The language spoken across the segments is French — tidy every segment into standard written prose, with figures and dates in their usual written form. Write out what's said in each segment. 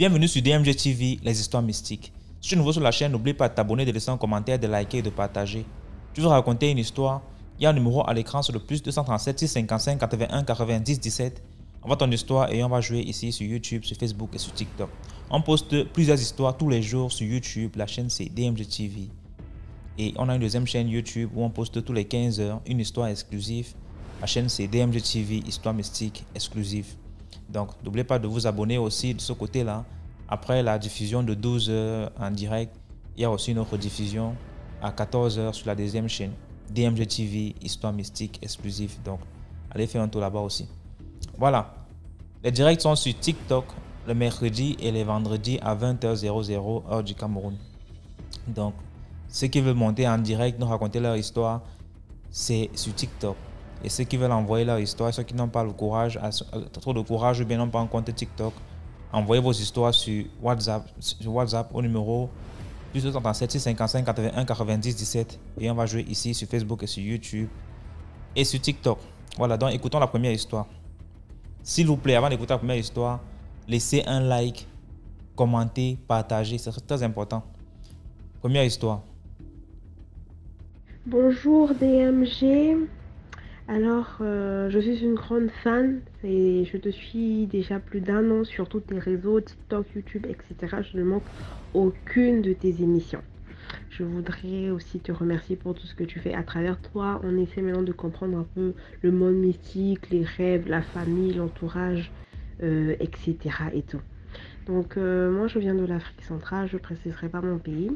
Bienvenue sur DMG TV, les histoires mystiques. Si tu es nouveau sur la chaîne, n'oublie pas de t'abonner, de laisser un commentaire, de liker et de partager. Tu veux raconter une histoire? Il y a un numéro à l'écran sur le plus 237 655 81 90 17. Envoie ton histoire et on va jouer ici sur YouTube, sur Facebook et sur TikTok. On poste plusieurs histoires tous les jours sur YouTube. La chaîne c'est DMG TV. Et on a une deuxième chaîne YouTube où on poste tous les 15 heures une histoire exclusive. La chaîne c'est DMG TV, histoire mystique exclusive. Donc, n'oubliez pas de vous abonner aussi de ce côté-là. Après la diffusion de 12 heures en direct, il y a aussi une autre diffusion à 14 heures sur la deuxième chaîne. DMG TV, histoire mystique exclusive. Donc, allez faire un tour là-bas aussi. Voilà. Les directs sont sur TikTok le mercredi et les vendredis à 20h00 heure du Cameroun. Donc, ceux qui veulent monter en direct, nous raconter leur histoire, c'est sur TikTok. Et ceux qui veulent envoyer leur histoire, ceux qui n'ont pas le courage, trop de courage ou bien n'ont pas un compte TikTok, envoyez vos histoires sur WhatsApp au numéro plus 237 655 81 90 17 et on va jouer ici sur Facebook et sur YouTube et sur TikTok. Voilà, donc écoutons la première histoire. S'il vous plaît, avant d'écouter la première histoire, laissez un like, commentez, partagez, c'est très important. Première histoire. Bonjour DMG. Alors, je suis une grande fan et je te suis déjà plus d'un an sur tous tes réseaux, TikTok, YouTube, etc. Je ne manque aucune de tes émissions. Je voudrais aussi te remercier pour tout ce que tu fais. À travers toi, on essaie maintenant de comprendre un peu le monde mystique, les rêves, la famille, l'entourage, etc. et tout. Donc, moi, je viens de l'Afrique centrale, je ne préciserai pas mon pays.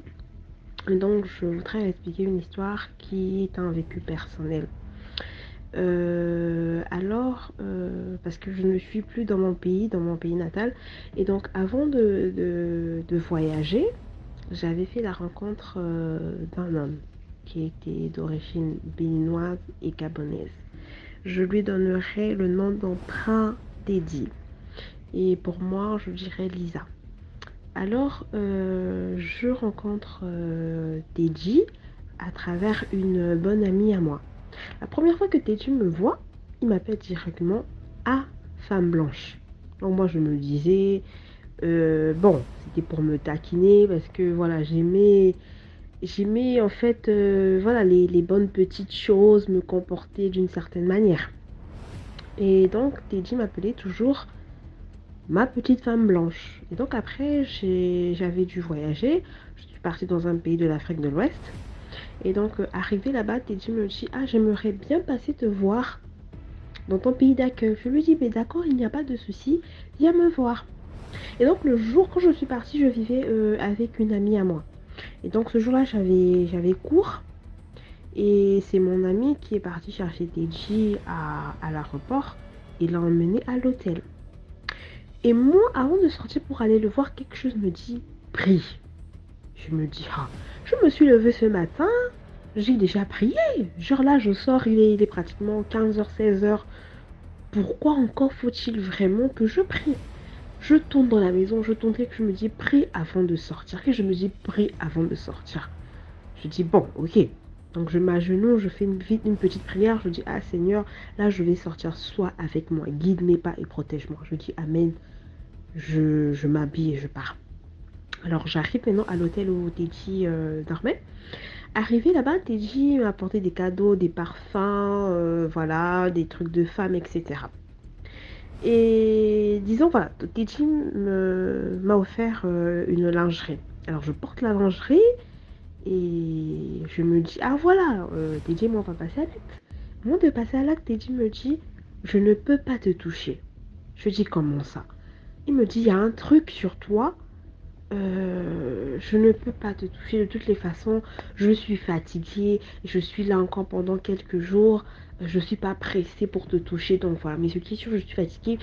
Et donc, je voudrais expliquer une histoire qui est un vécu personnel. Parce que je ne suis plus dans mon pays natal. Et donc, avant de voyager, j'avais fait la rencontre d'un homme qui était d'origine béninoise et gabonaise. Je lui donnerai le nom d'emprunt Teddy. Et pour moi, je dirais Lisa. Alors, je rencontre Teddy à travers une bonne amie à moi. La première fois que Teddy me voit, il m'appelle directement à femme blanche. Donc moi je me disais, bon, c'était pour me taquiner parce que voilà, j'aimais en fait, voilà, les bonnes petites choses, me comporter d'une certaine manière. Et donc Teddy m'appelait toujours ma petite femme blanche. Et donc après, j'avais dû voyager. Je suis partie dans un pays de l'Afrique de l'Ouest. Et donc, arrivé là-bas, Teddy me dit, ah, j'aimerais bien passer te voir dans ton pays d'accueil. Je lui dis, mais d'accord, il n'y a pas de souci, viens me voir. Et donc, le jour quand je suis partie, je vivais avec une amie à moi. Et donc, ce jour-là, j'avais cours. Et c'est mon ami qui est parti chercher Teddy à l'aéroport et l'a emmené à l'hôtel. Et moi, avant de sortir pour aller le voir, quelque chose me dit, prie. Je me dis, ah, je me suis levée ce matin, j'ai déjà prié. Genre là, je sors, il est pratiquement 15h, 16h. Pourquoi encore faut-il vraiment que je prie? Je tourne dans la maison, je tourne et que je me dis, prie avant de sortir. Et je me dis, prie avant de sortir. Je dis, bon, ok. Donc je m'agenouille, je fais vite une petite prière. Je dis, ah Seigneur, là je vais sortir, sois avec moi, guide mes pas et protège-moi. Je dis, Amen. Je m'habille et je pars. Alors j'arrive maintenant à l'hôtel où Teddy dormait. Arrivé là-bas, Teddy m'a apporté des cadeaux, des parfums, voilà, des trucs de femme, etc. Et disons, voilà, Teddy m'a offert une lingerie. Alors je porte la lingerie et je me dis, ah voilà, Teddy, moi on va passer à l'acte. Avant de passer à l'acte, Teddy me dit, je ne peux pas te toucher. Je dis, comment ça? Il me dit, il y a un truc sur toi. Je ne peux pas te toucher de toutes les façons. Je suis fatiguée. Je suis là encore pendant quelques jours. Je suis pas pressée pour te toucher. Donc voilà, mais ce qui est sûr, je suis fatiguée.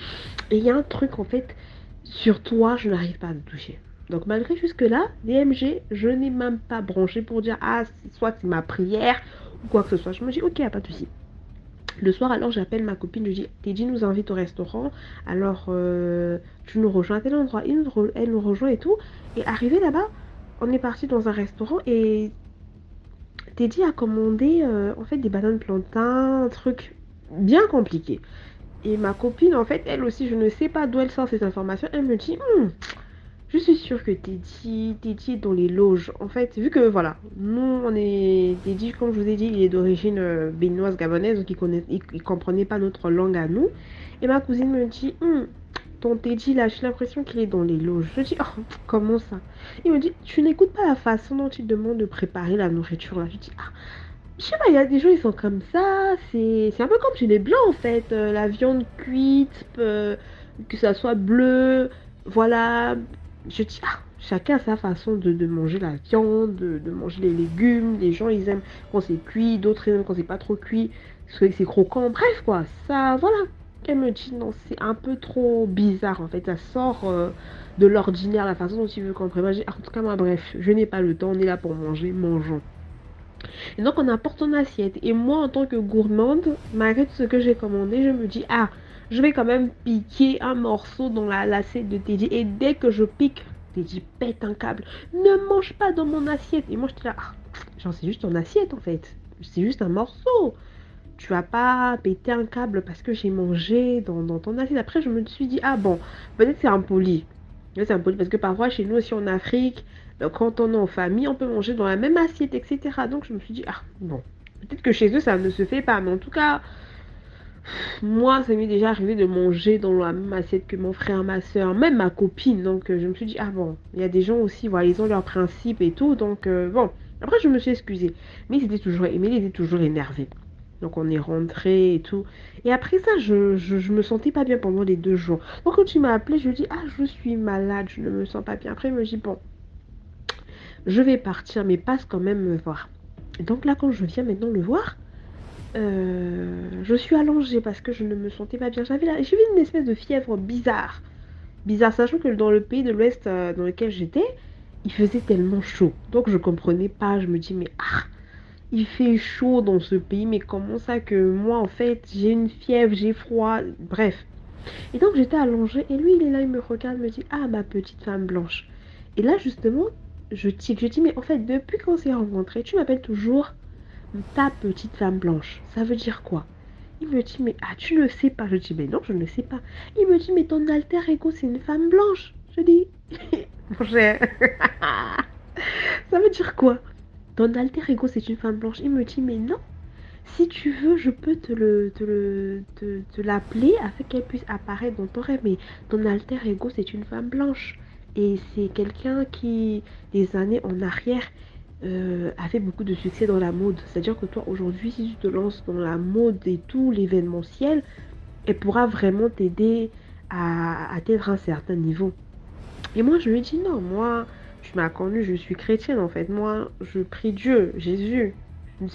Et il y a un truc en fait sur toi, je n'arrive pas à te toucher. Donc malgré jusque-là, DMG, je n'ai même pas branché pour dire ah, soit c'est ma prière ou quoi que ce soit. Je me dis ok, y a pas de souci. Le soir, alors, j'appelle ma copine, je dis, Teddy nous invite au restaurant, alors tu nous rejoins à tel endroit. Elle nous rejoint et tout. Et arrivé là-bas, on est parti dans un restaurant et Teddy a commandé en fait des bananes plantains, un truc bien compliqué. Et ma copine, en fait, elle aussi, je ne sais pas d'où elle sort cette information. Elle me dit, Je suis sûre que Teddy est dans les loges. En fait, vu que voilà, nous on est Teddy, comme je vous ai dit, il est d'origine béninoise gabonaise, donc il comprenait pas notre langue à nous. Et ma cousine me dit, ton Teddy là, j'ai l'impression qu'il est dans les loges. Je dis, oh, comment ça? Il me dit, tu n'écoutes pas la façon dont il demande de préparer la nourriture là. Je dis, ah, je sais pas, il y a des gens, ils sont comme ça. C'est un peu comme chez les blancs en fait. La viande cuite, que ça soit bleu, voilà. Je dis, ah, chacun a sa façon de manger la viande, de manger les légumes. Les gens, ils aiment quand c'est cuit, d'autres ils aiment quand c'est pas trop cuit, parce que c'est croquant. Bref, quoi, ça, voilà. Elle me dit, non, c'est un peu trop bizarre en fait. Ça sort de l'ordinaire, la façon dont il veut qu'on prépare. En tout cas, moi, bref, je n'ai pas le temps, on est là pour manger, mangeons. Et donc on apporte ton assiette. Et moi, en tant que gourmande, malgré tout ce que j'ai commandé, je me dis, ah, je vais quand même piquer un morceau dans l'assiette de Teddy. Et dès que je pique, Teddy pète un câble. Ne mange pas dans mon assiette. Et moi, je dis là, ah, genre, c'est juste ton assiette en fait. C'est juste un morceau. Tu vas pas péter un câble parce que j'ai mangé dans ton assiette. Après, je me suis dit, ah bon, peut-être c'est impoli. C'est impoli parce que parfois, chez nous aussi en Afrique, quand on est en famille, on peut manger dans la même assiette, etc. Donc, je me suis dit, ah bon, peut-être que chez eux, ça ne se fait pas. Mais en tout cas, moi, ça m'est déjà arrivé de manger dans la même assiette que mon frère, ma soeur, même ma copine. Donc, je me suis dit, ah bon, il y a des gens aussi, voilà, ils ont leurs principes et tout. Donc, bon, après, je me suis excusée. Mais ils étaient toujours, Émilie était toujours énervée. Donc, on est rentré et tout. Et après ça, je me sentais pas bien pendant les 2 jours. Donc, quand tu m'as appelé, je dis, ah, je suis malade, je ne me sens pas bien. Après, il me dit, bon, je vais partir, mais passe quand même me voir. Et donc là, quand je viens maintenant le voir, je suis allongée parce que je ne me sentais pas bien. J'ai eu une espèce de fièvre bizarre. Bizarre, sachant que dans le pays de l'Ouest dans lequel j'étais, il faisait tellement chaud. Donc je comprenais pas. Je me dis, mais ah, il fait chaud dans ce pays, mais comment ça que moi, en fait, j'ai une fièvre, j'ai froid, bref. Et donc j'étais allongée et lui, il est là, il me regarde, me dit, ah, ma petite femme blanche. Et là, justement, je dis, mais en fait, depuis qu'on s'est rencontrés, tu m'appelles toujours ta petite femme blanche. Ça veut dire quoi? Il me dit, mais ah, tu ne sais pas. Je dis, mais non, je ne sais pas. Il me dit, mais ton alter ego, c'est une femme blanche. Je dis, mon cher, ça veut dire quoi? Ton alter ego, c'est une femme blanche. Il me dit, mais non. Si tu veux, je peux te l'appeler afin qu'elle puisse apparaître dans ton rêve. Mais ton alter ego, c'est une femme blanche. Et c'est quelqu'un qui, des années en arrière, a fait beaucoup de succès dans la mode. C'est-à-dire que toi, aujourd'hui, si tu te lances dans la mode et tout, l'événementiel, elle pourra vraiment t'aider à atteindre un certain niveau. Et moi, je lui ai dit non, moi, tu m'as connu, je suis chrétienne en fait. Moi, je prie Dieu, Jésus,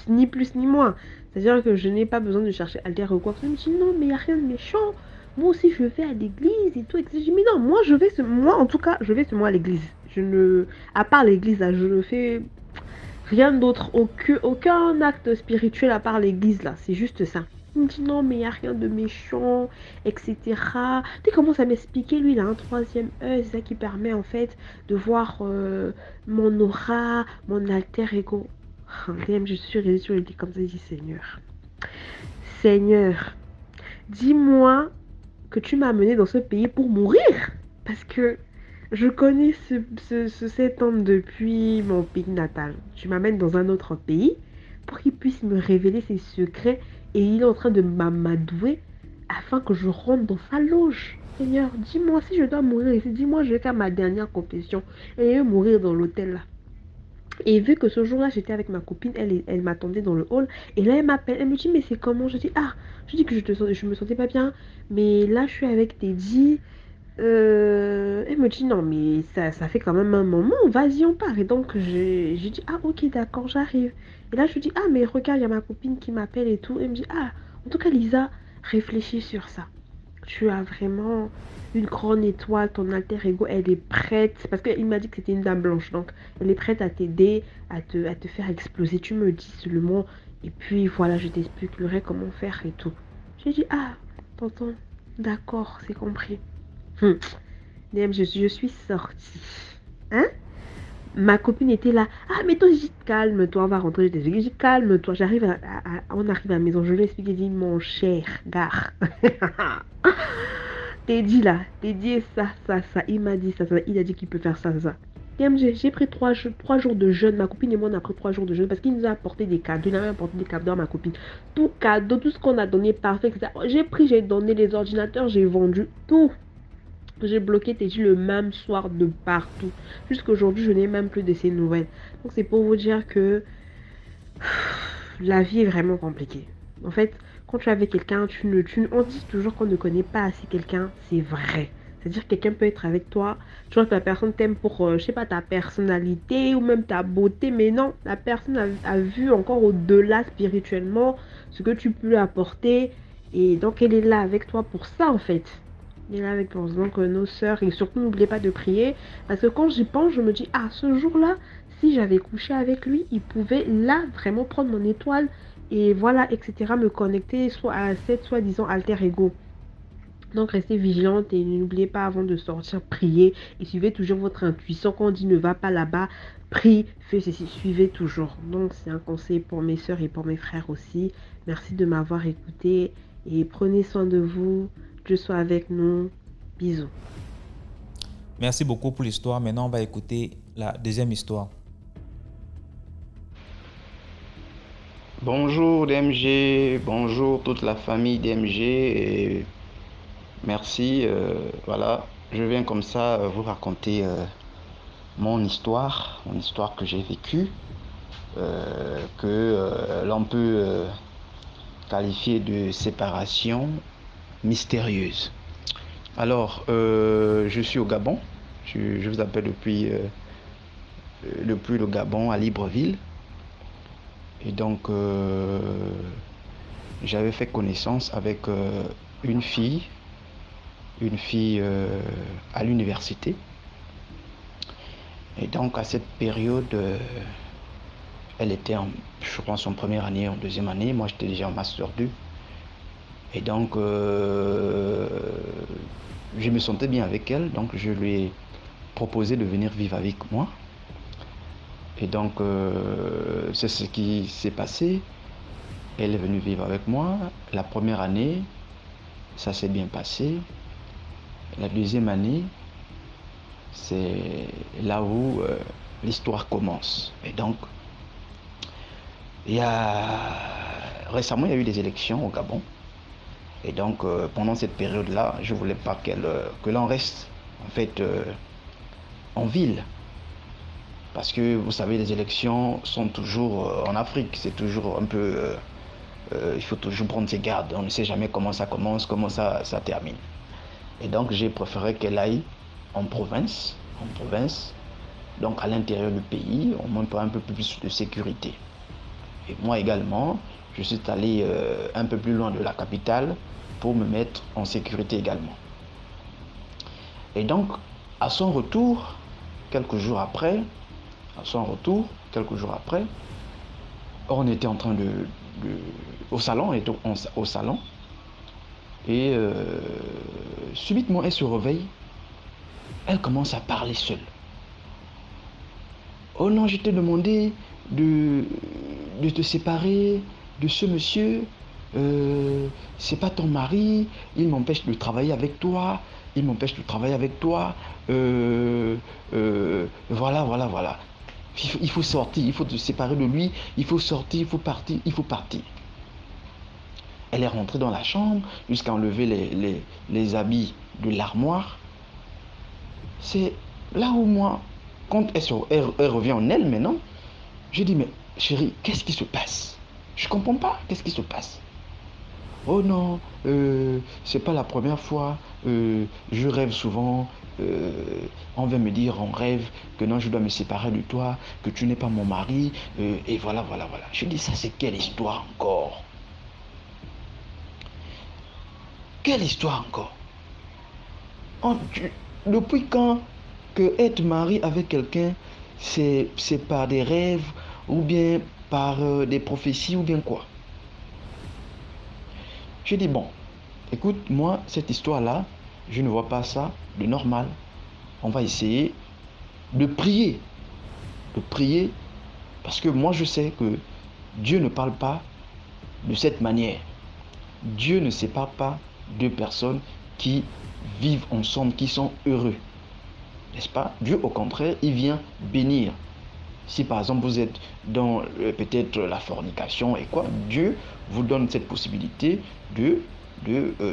ni plus ni moins. C'est-à-dire que je n'ai pas besoin de chercher alter ou quoi que ce soit. Il me dit non, mais il n'y a rien de méchant. Moi aussi, je vais à l'église et tout. J'ai dit, mais non, moi en tout cas, je vais seulement à l'église. Je ne, à part l'église, là, je ne fais rien d'autre, aucun acte spirituel à part l'église, là. C'est juste ça. Il me dit non, mais il n'y a rien de méchant, etc. Tu commences à m'expliquer, lui, il a un troisième œil, c'est ça qui permet en fait de voir mon aura, mon alter ego. Je suis réveillée sur le lit comme ça, je dis Seigneur. Seigneur, dis-moi que tu m'as amené dans ce pays pour mourir. Parce que je connais cet homme depuis mon pays natal. Tu m'amènes dans un autre pays pour qu'il puisse me révéler ses secrets et il est en train de m'amadouer afin que je rentre dans sa loge. Seigneur, dis-moi si je dois mourir ici. Dis-moi, je vais faire ma dernière confession et mourir dans l'hôtel là. Et vu que ce jour-là, j'étais avec ma copine, elle m'attendait dans le hall. Et là, elle m'appelle, elle me dit, mais c'est comment? Je dis, ah, je dis que je me sentais pas bien. Mais là, je suis avec Teddy. Elle me dit, non, mais ça fait quand même un moment, vas-y, on part. Et donc, j'ai dit, ah, ok, d'accord, j'arrive. Et là, je lui dis, ah, mais regarde, il y a ma copine qui m'appelle et tout. Elle me dit, ah, en tout cas, Lisa, réfléchis sur ça. Tu as vraiment une grande étoile, ton alter ego, elle est prête. Parce qu'il m'a dit que c'était une dame blanche, donc elle est prête à t'aider, à te faire exploser. Tu me dis seulement, et puis voilà, je t'expliquerai comment faire et tout. J'ai dit, ah, tonton, d'accord, c'est compris. Je suis sortie. Hein? Ma copine était là. Ah, mais toi, j'ai dit, calme-toi, on va rentrer. J'ai dit, calme-toi. On arrive à la maison. Je lui ai expliqué, j'ai dit, mon cher gars. t'es dit là, t'es dit ça. Il m'a dit ça. Il a dit qu'il peut faire ça. J'ai pris 3 jours de jeûne. Ma copine et moi, on a pris 3 jours de jeûne parce qu'il nous a apporté des cadeaux. Il avait apporté des cadeaux à ma copine. Tout cadeau, tout ce qu'on a donné parfait, etc. J'ai donné les ordinateurs, j'ai vendu tout. J'ai bloqué Teji le même soir de partout. Jusqu'aujourd'hui, je n'ai même plus de ses nouvelles. Donc c'est pour vous dire que la vie est vraiment compliquée. En fait, quand tu es avec quelqu'un, on dit toujours qu'on ne connaît pas assez quelqu'un, c'est vrai. C'est-à-dire que quelqu'un peut être avec toi, tu vois que la personne t'aime pour, je sais pas, ta personnalité ou même ta beauté, mais non, la personne a vu encore au-delà spirituellement ce que tu peux lui apporter et donc elle est là avec toi pour ça en fait. Elle est là avec toi. Donc nos sœurs, et surtout n'oubliez pas de prier, parce que quand j'y pense, je me dis, ah, ce jour-là, si j'avais couché avec lui, il pouvait là vraiment prendre mon étoile et voilà, etc., me connecter soit à cette soi-disant alter ego. Donc restez vigilante et n'oubliez pas avant de sortir, prier et suivez toujours votre intuition. Quand on dit ne va pas là-bas, prie, fais ceci, suivez toujours. Donc c'est un conseil pour mes soeurs et pour mes frères aussi. Merci de m'avoir écouté et prenez soin de vous. Dieu soit avec nous. Bisous. Merci beaucoup pour l'histoire. Maintenant, on va écouter la deuxième histoire. Bonjour DMG, bonjour toute la famille DMG et merci. Voilà, je viens comme ça vous raconter mon histoire que j'ai vécue, que l'on peut qualifier de séparation mystérieuse. Alors, je suis au Gabon, je vous appelle depuis le Gabon à Libreville. Et donc, j'avais fait connaissance avec une fille à l'université. Et donc, à cette période, elle était je pense, en première année, en deuxième année. Moi, j'étais déjà en Master 2. Et donc, je me sentais bien avec elle. Donc, je lui ai proposé de venir vivre avec moi. Et donc, c'est ce qui s'est passé. Elle est venue vivre avec moi. La première année, ça s'est bien passé. La deuxième année, c'est là où l'histoire commence. Et donc, récemment, il y a eu des élections au Gabon. Et donc, pendant cette période-là, je ne voulais pas que l'on reste, en fait, en ville. Parce que, vous savez, les élections sont toujours en Afrique. C'est toujours un peu... il faut toujours prendre ses gardes. On ne sait jamais comment ça commence, comment ça termine. Et donc, j'ai préféré qu'elle aille en province, donc à l'intérieur du pays, au moins pour un peu plus de sécurité. Et moi également, je suis allé un peu plus loin de la capitale pour me mettre en sécurité également. Et donc, à son retour, quelques jours après, on était en train au salon, et subitement elle se réveille, elle commence à parler seule. Oh non, je t'ai demandé de te séparer de ce monsieur, c'est pas ton mari, il m'empêche de travailler avec toi, voilà. Il faut sortir, il faut te séparer de lui, il faut sortir, il faut partir. Elle est rentrée dans la chambre jusqu'à enlever les habits de l'armoire. C'est là où moi, quand elle revient en elle maintenant, je dis, mais chérie, qu'est-ce qui se passe? Je comprends pas, qu'est-ce qui se passe? Oh non, c'est pas la première fois, je rêve souvent, on va me dire en rêve que non, je dois me séparer de toi, que tu n'es pas mon mari, et voilà. Je dis, ça c'est quelle histoire encore? Quelle histoire encore? Depuis quand que être marié avec quelqu'un, c'est par des rêves ou bien par des prophéties ou bien quoi? Je dis, bon, écoute, moi, cette histoire-là, je ne vois pas ça de normal. On va essayer de prier. Parce que moi, je sais que Dieu ne parle pas de cette manière. Dieu ne sépare pas deux personnes qui vivent ensemble, qui sont heureux. N'est-ce pas? Dieu, au contraire, il vient bénir. Si par exemple vous êtes dans peut-être la fornication et quoi, Dieu vous donne cette possibilité de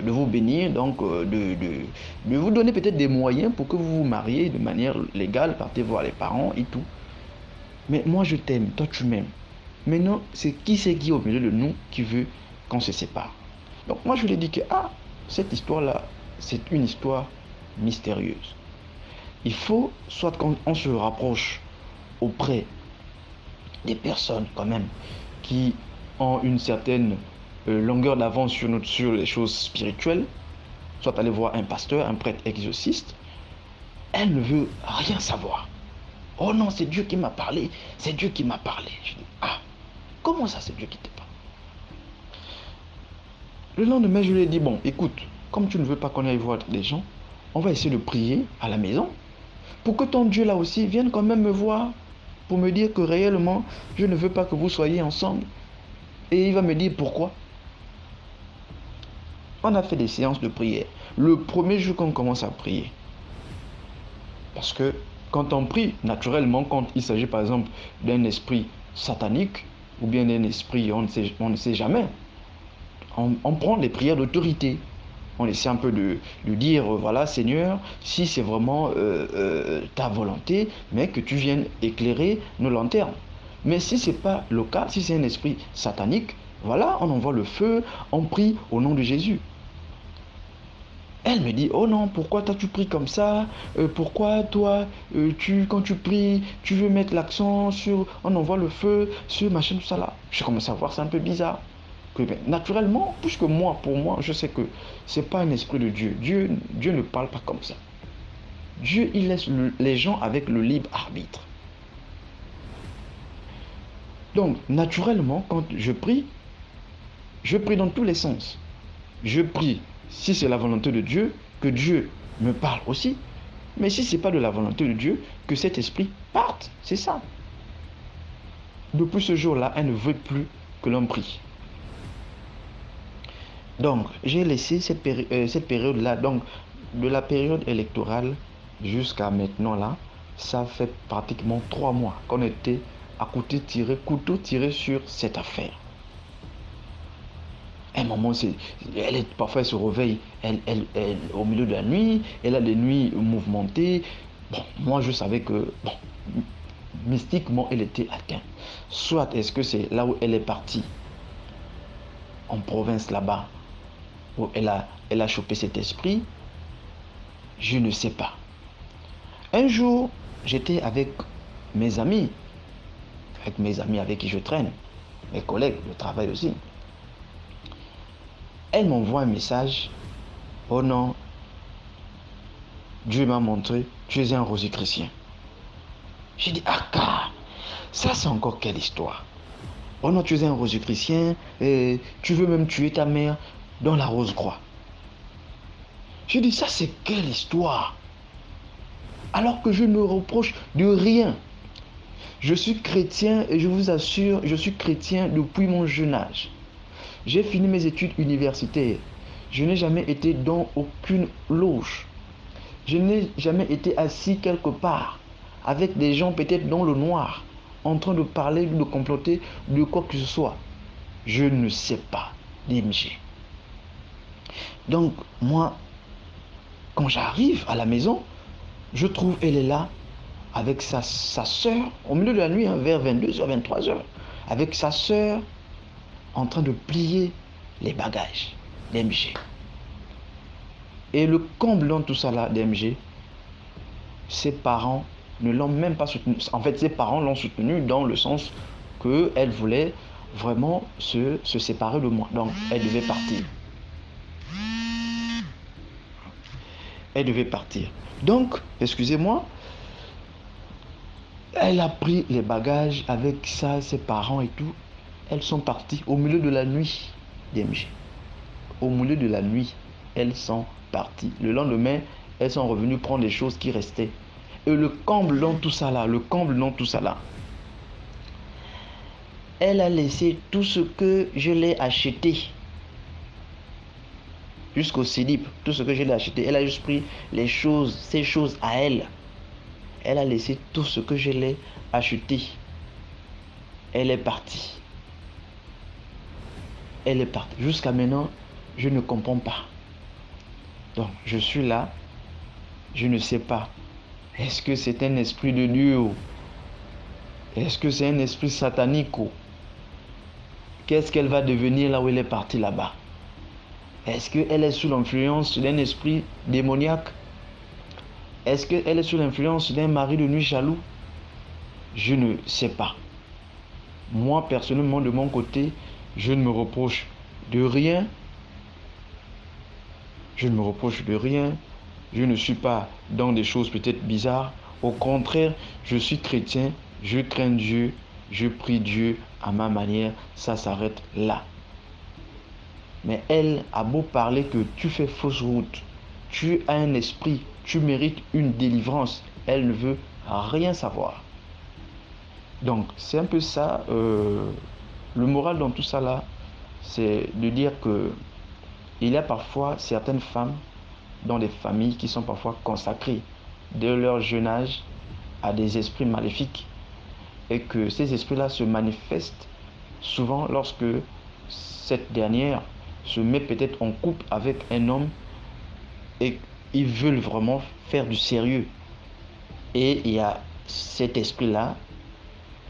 vous bénir, donc de vous donner peut-être des moyens pour que vous vous mariez de manière légale, partez voir les parents et tout. Mais moi je t'aime, toi tu m'aimes. Maintenant, c'est qui au milieu de nous qui veut qu'on se sépare. Donc moi je lui ai dit que cette histoire-là, c'est une histoire mystérieuse. Il faut soit qu'on se rapproche auprès des personnes quand même qui ont une certaine longueur d'avance sur les choses spirituelles, soit aller voir un pasteur, un prêtre exorciste. Elle ne veut rien savoir. Oh non, c'est Dieu qui m'a parlé, c'est Dieu qui m'a parlé. Je dis, comment ça c'est Dieu qui te parle? Le lendemain, je lui ai dit, bon, écoute, comme tu ne veux pas qu'on aille voir des gens, on va essayer de prier à la maison pour que ton Dieu là aussi vienne quand même me voir, pour me dire que réellement, je ne veux pas que vous soyez ensemble. Et il va me dire pourquoi. On a fait des séances de prière. Le premier jour qu'on commence à prier, parce que quand on prie, naturellement, quand il s'agit par exemple d'un esprit satanique, ou bien d'un esprit, on ne sait jamais, on prend les prières d'autorité. On essaie un peu de dire, voilà Seigneur, si c'est vraiment ta volonté, mais que tu viennes éclairer nos lanternes. Mais si ce n'est pas le cas, si c'est un esprit satanique, voilà, on envoie le feu, on prie au nom de Jésus. Elle me dit, oh non, pourquoi toi tu pries comme ça? Pourquoi toi, quand tu pries, tu veux mettre l'accent sur, on envoie le feu, sur machin, tout ça là. Je commence à voir, c'est un peu bizarre. Naturellement, puisque pour moi, je sais que ce n'est pas un esprit de Dieu. Dieu ne parle pas comme ça. Dieu, il laisse les gens avec le libre arbitre. Donc, naturellement, quand je prie dans tous les sens. Je prie, si c'est la volonté de Dieu, que Dieu me parle aussi. Mais si ce n'est pas de la volonté de Dieu, que cet esprit parte. C'est ça. Depuis ce jour-là, elle ne veut plus que l'on prie. Donc, j'ai laissé cette période-là, donc de la période électorale jusqu'à maintenant là, ça fait pratiquement 3 mois qu'on était à couteau tiré sur cette affaire. À un moment, parfois elle se réveille au milieu de la nuit, elle a des nuits mouvementées. Bon, moi je savais que, mystiquement, elle était atteinte. Soit est-ce que c'est là où elle est partie, en province là-bas, où elle a chopé cet esprit, je ne sais pas. Un jour, j'étais avec mes amis avec qui je traîne, mes collègues de travail aussi. Elle m'envoie un message, oh non, Dieu m'a montré, tu es un rosicrucien. J'ai dit, ça c'est encore quelle histoire? Oh non, tu es un rosicrucien, et tu veux même tuer ta mère dans la Rose-Croix. J'ai dit, ça c'est quelle histoire? Alors que je ne reproche de rien. Je suis chrétien et je vous assure, je suis chrétien depuis mon jeune âge. J'ai fini mes études universitaires. Je n'ai jamais été dans aucune loge. Je n'ai jamais été assis quelque part avec des gens peut-être dans le noir, en train de parler, de comploter, de quoi que ce soit. Je ne sais pas, DMG. Donc, moi, quand j'arrive à la maison, je trouve elle est là avec sa soeur, au milieu de la nuit, vers 22h, 23h, avec sa soeur en train de plier les bagages d'MG. Et le comble dans tout ça là d'MG, ses parents ne l'ont même pas soutenu. En fait, ses parents l'ont soutenu dans le sens qu'elle voulait vraiment se séparer de moi. Donc, elle devait partir. Elle devait partir. Donc, excusez-moi, elle a pris les bagages avec ça, ses parents et tout. Elles sont parties au milieu de la nuit, DMG. Au milieu de la nuit, elles sont parties. Le lendemain, elles sont revenues prendre les choses qui restaient. Et le comble dans tout ça là, elle a laissé tout ce que je l'ai acheté. jusqu'au célibe, tout ce que je lui ai acheté. Elle a juste pris les choses, ces choses à elle. Elle a laissé tout ce que je l'ai acheté. Elle est partie. Elle est partie. Jusqu'à maintenant, je ne comprends pas. Donc, je suis là. Je ne sais pas. Est-ce que c'est un esprit de Dieu? Est-ce que c'est un esprit satanique? Qu'est-ce qu'elle va devenir là où elle est partie là-bas? Est-ce qu'elle est sous l'influence d'un esprit démoniaque? Est-ce qu'elle est sous l'influence d'un mari de nuit jaloux? Je ne sais pas. Moi, personnellement, de mon côté, je ne me reproche de rien. Je ne me reproche de rien. Je ne suis pas dans des choses peut-être bizarres. Au contraire, je suis chrétien, je crains Dieu, je prie Dieu à ma manière. Ça s'arrête là. Mais elle a beau parler que tu fais fausse route, tu as un esprit, tu mérites une délivrance. Elle ne veut rien savoir. Donc, c'est un peu ça. Le moral dans tout ça là, c'est de dire que il y a parfois certaines femmes dans des familles qui sont parfois consacrées dès leur jeune âge à des esprits maléfiques et que ces esprits-là se manifestent souvent lorsque cette dernière se met peut-être en couple avec un homme et ils veulent vraiment faire du sérieux. Et il y a cet esprit-là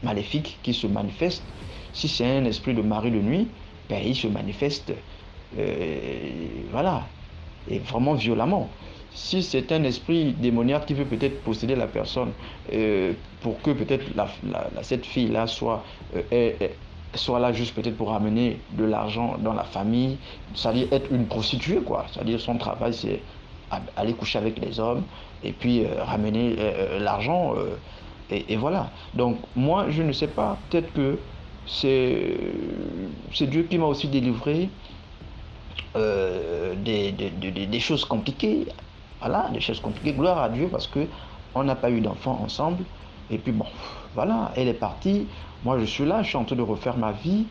maléfique qui se manifeste. Si c'est un esprit de mari de nuit, ben, il se manifeste voilà, et vraiment violemment. Si c'est un esprit démoniaque qui veut peut-être posséder la personne pour que peut-être cette fille-là soit là juste peut-être pour ramener de l'argent dans la famille, c'est-à-dire être une prostituée, quoi. C'est-à-dire son travail, c'est aller coucher avec les hommes et puis ramener l'argent. Et voilà. Donc, moi, je ne sais pas, peut-être que c'est Dieu qui m'a aussi délivré des choses compliquées. Voilà, des choses compliquées. Gloire à Dieu parce que on n'a pas eu d'enfants ensemble. Et puis bon, voilà, elle est partie. Moi, je suis là, je suis en train de refaire ma vie.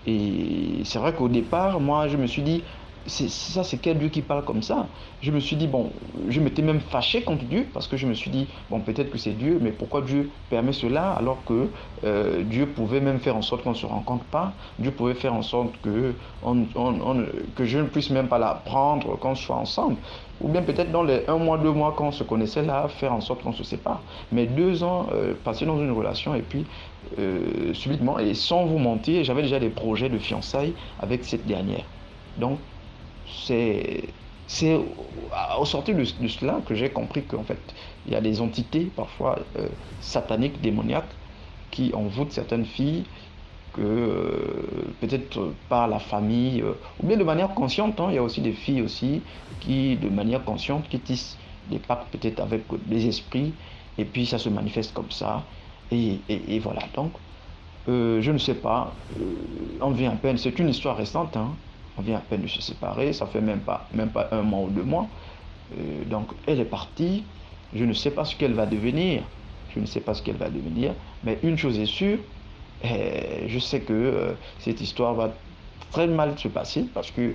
Et c'est vrai qu'au départ, moi, je me suis dit, c'est quel Dieu qui parle comme ça? Je me suis dit, bon, je m'étais même fâché contre Dieu parce que je me suis dit, bon, peut-être que c'est Dieu, mais pourquoi Dieu permet cela alors que Dieu pouvait même faire en sorte qu'on ne se rencontre pas? Dieu pouvait faire en sorte que je ne puisse même pas la prendre, qu'on soit ensemble. Ou bien peut-être dans les 1 mois, 2 mois qu'on se connaissait là, faire en sorte qu'on se sépare. Mais 2 ans passés dans une relation et puis subitement, et sans vous mentir, j'avais déjà des projets de fiançailles avec cette dernière. Donc, c'est au sortir de cela que j'ai compris qu'en fait, il y a des entités parfois sataniques, démoniaques, qui envoûtent certaines filles que peut-être par la famille, ou bien de manière consciente, hein, il y a aussi des filles aussi qui, de manière consciente, qui tissent des pactes peut-être avec des esprits, et puis ça se manifeste comme ça, et voilà. Donc, je ne sais pas, on vient à peine, c'est une histoire récente, hein, on vient à peine de se séparer, ça fait même pas 1 mois ou 2 mois, donc elle est partie, je ne sais pas ce qu'elle va devenir, mais une chose est sûre, je sais que cette histoire va très mal se passer parce que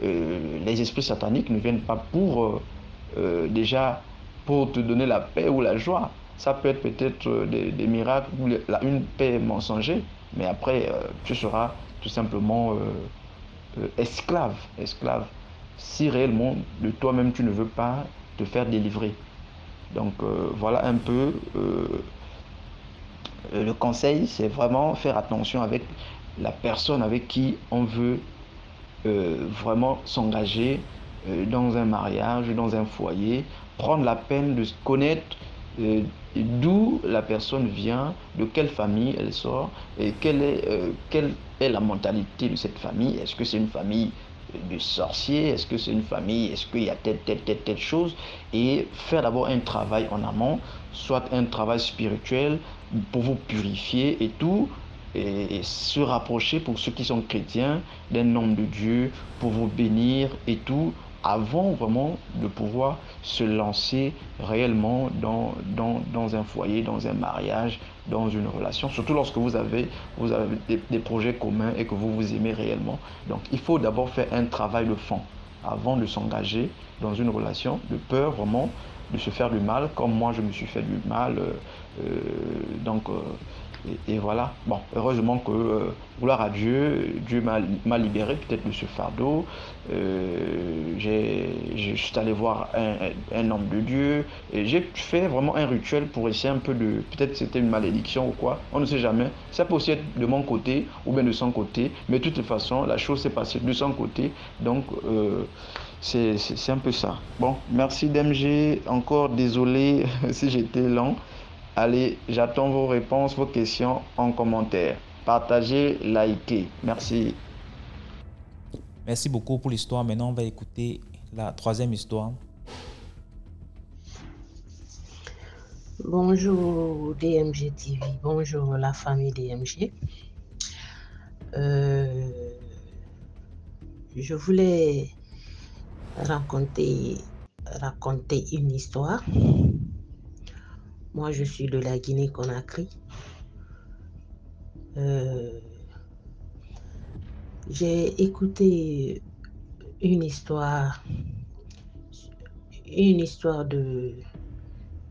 les esprits sataniques ne viennent pas pour déjà pour te donner la paix ou la joie. Ça peut être peut-être des miracles ou une paix mensongère, mais après tu seras tout simplement esclave si réellement de toi-même tu ne veux pas te faire délivrer. Donc voilà un peu. Le conseil, c'est vraiment faire attention avec la personne avec qui on veut vraiment s'engager dans un mariage, dans un foyer, prendre la peine de se connaître d'où la personne vient, de quelle famille elle sort, et quelle est la mentalité de cette famille. Est-ce que c'est une famille de sorciers? Est-ce que c'est une famille? Est-ce qu'il y a telle chose? Et faire d'abord un travail en amont, soit un travail spirituel pour vous purifier et tout, et se rapprocher pour ceux qui sont chrétiens d'un homme de Dieu pour vous bénir et tout, avant vraiment de pouvoir se lancer réellement dans un foyer, dans un mariage, dans une relation, surtout lorsque vous avez des projets communs et que vous vous aimez réellement. Donc il faut d'abord faire un travail de fond. avant de s'engager dans une relation, de peur vraiment de se faire du mal, comme moi je me suis fait du mal. Donc, et voilà. Bon, heureusement que, gloire à Dieu, Dieu m'a libéré peut-être de ce fardeau. Je suis allé voir un homme de Dieu. Et j'ai fait vraiment un rituel pour essayer un peu de... Peut-être c'était une malédiction ou quoi. On ne sait jamais. Ça peut aussi être de mon côté ou bien de son côté. Mais de toute façon, la chose s'est passée de son côté. Donc, c'est un peu ça. Bon, merci DMG. Encore désolé si j'étais lent. Allez, j'attends vos réponses, vos questions en commentaire. Partagez, likez. Merci. Merci beaucoup pour l'histoire. Maintenant, on va écouter la troisième histoire. Bonjour DMG TV, bonjour la famille DMG. Je voulais raconter une histoire. Moi, je suis de la Guinée-Conakry. J'ai écouté une histoire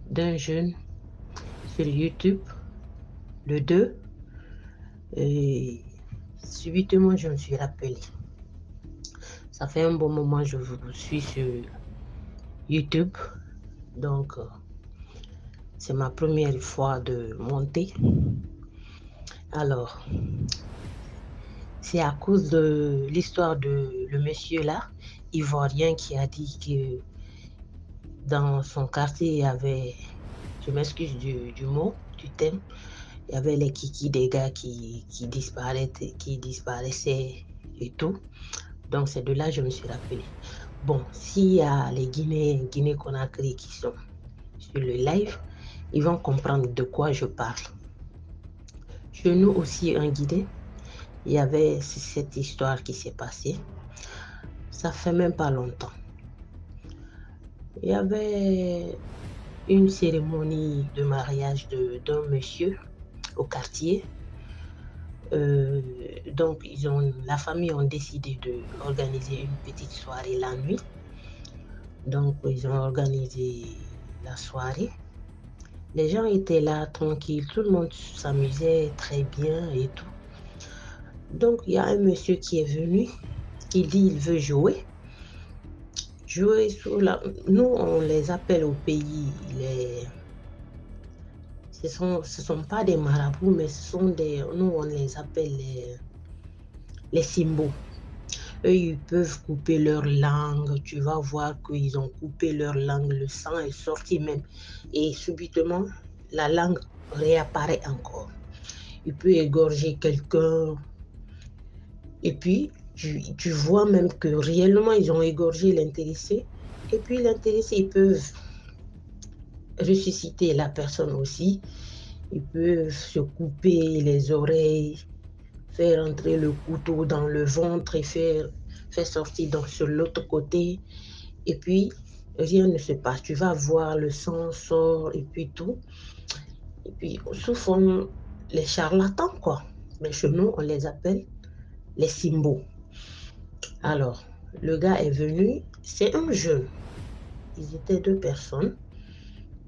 d'un jeune sur YouTube, le 2, et subitement je me suis rappelé. Ça fait un bon moment que je vous suis sur YouTube, donc c'est ma première fois de monter. Alors, c'est à cause de l'histoire de le monsieur là, ivoirien, qui a dit que dans son quartier, il y avait, je m'excuse du mot, du thème, il y avait les kikis des gars qui disparaissaient et tout. Donc c'est de là que je me suis rappelé. Bon, s'il y a les Guinée-Conakry qui sont sur le live, ils vont comprendre de quoi je parle. Chez nous aussi, en Guinée, il y avait cette histoire qui s'est passée. Ça fait même pas longtemps. Il y avait une cérémonie de mariage d'un monsieur au quartier. Donc, la famille ont décidé d'organiser une petite soirée la nuit. Donc, ils ont organisé la soirée. Les gens étaient là, tranquilles, tout le monde s'amusait très bien et tout. Donc, il y a un monsieur qui est venu, qui dit qu'il veut jouer. Jouer sur la... Nous, on les appelle au pays, ce sont pas des marabouts, mais ce sont nous, on les appelle les simbos. Eux, ils peuvent couper leur langue. Tu vas voir qu'ils ont coupé leur langue. Le sang est sorti même. Et subitement, la langue réapparaît encore. Il peut égorger quelqu'un. Et puis, tu vois même que réellement, ils ont égorgé l'intéressé. Et puis, l'intéressé, ils peuvent ressusciter la personne aussi. Ils peuvent se couper les oreilles, faire entrer le couteau dans le ventre et faire sortir sur l'autre côté. Et puis, rien ne se passe. Tu vas voir, le sang sort et puis tout. Et puis, sous forme, les charlatans, quoi. Mais chez nous, on les appelle les simbos. Alors, le gars est venu, c'est un jeune. Ils étaient 2 personnes.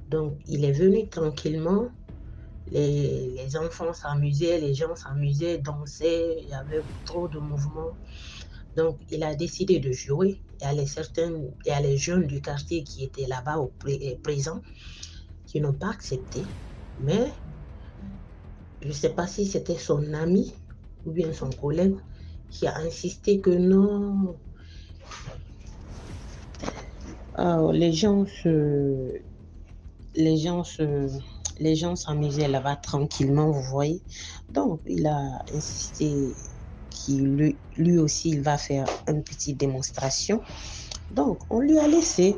Donc, il est venu tranquillement. Les enfants s'amusaient, les gens s'amusaient, dansaient, il y avait trop de mouvements. Donc, il a décidé de jouer. Il y a les jeunes du quartier qui étaient là-bas présents, qui n'ont pas accepté. Mais, je ne sais pas si c'était son ami ou bien son collègue qui a insisté que non. Alors, les gens s'amusaient là-bas tranquillement, vous voyez. Donc, il a insisté qu'il lui aussi, il va faire une petite démonstration. Donc, on lui a laissé.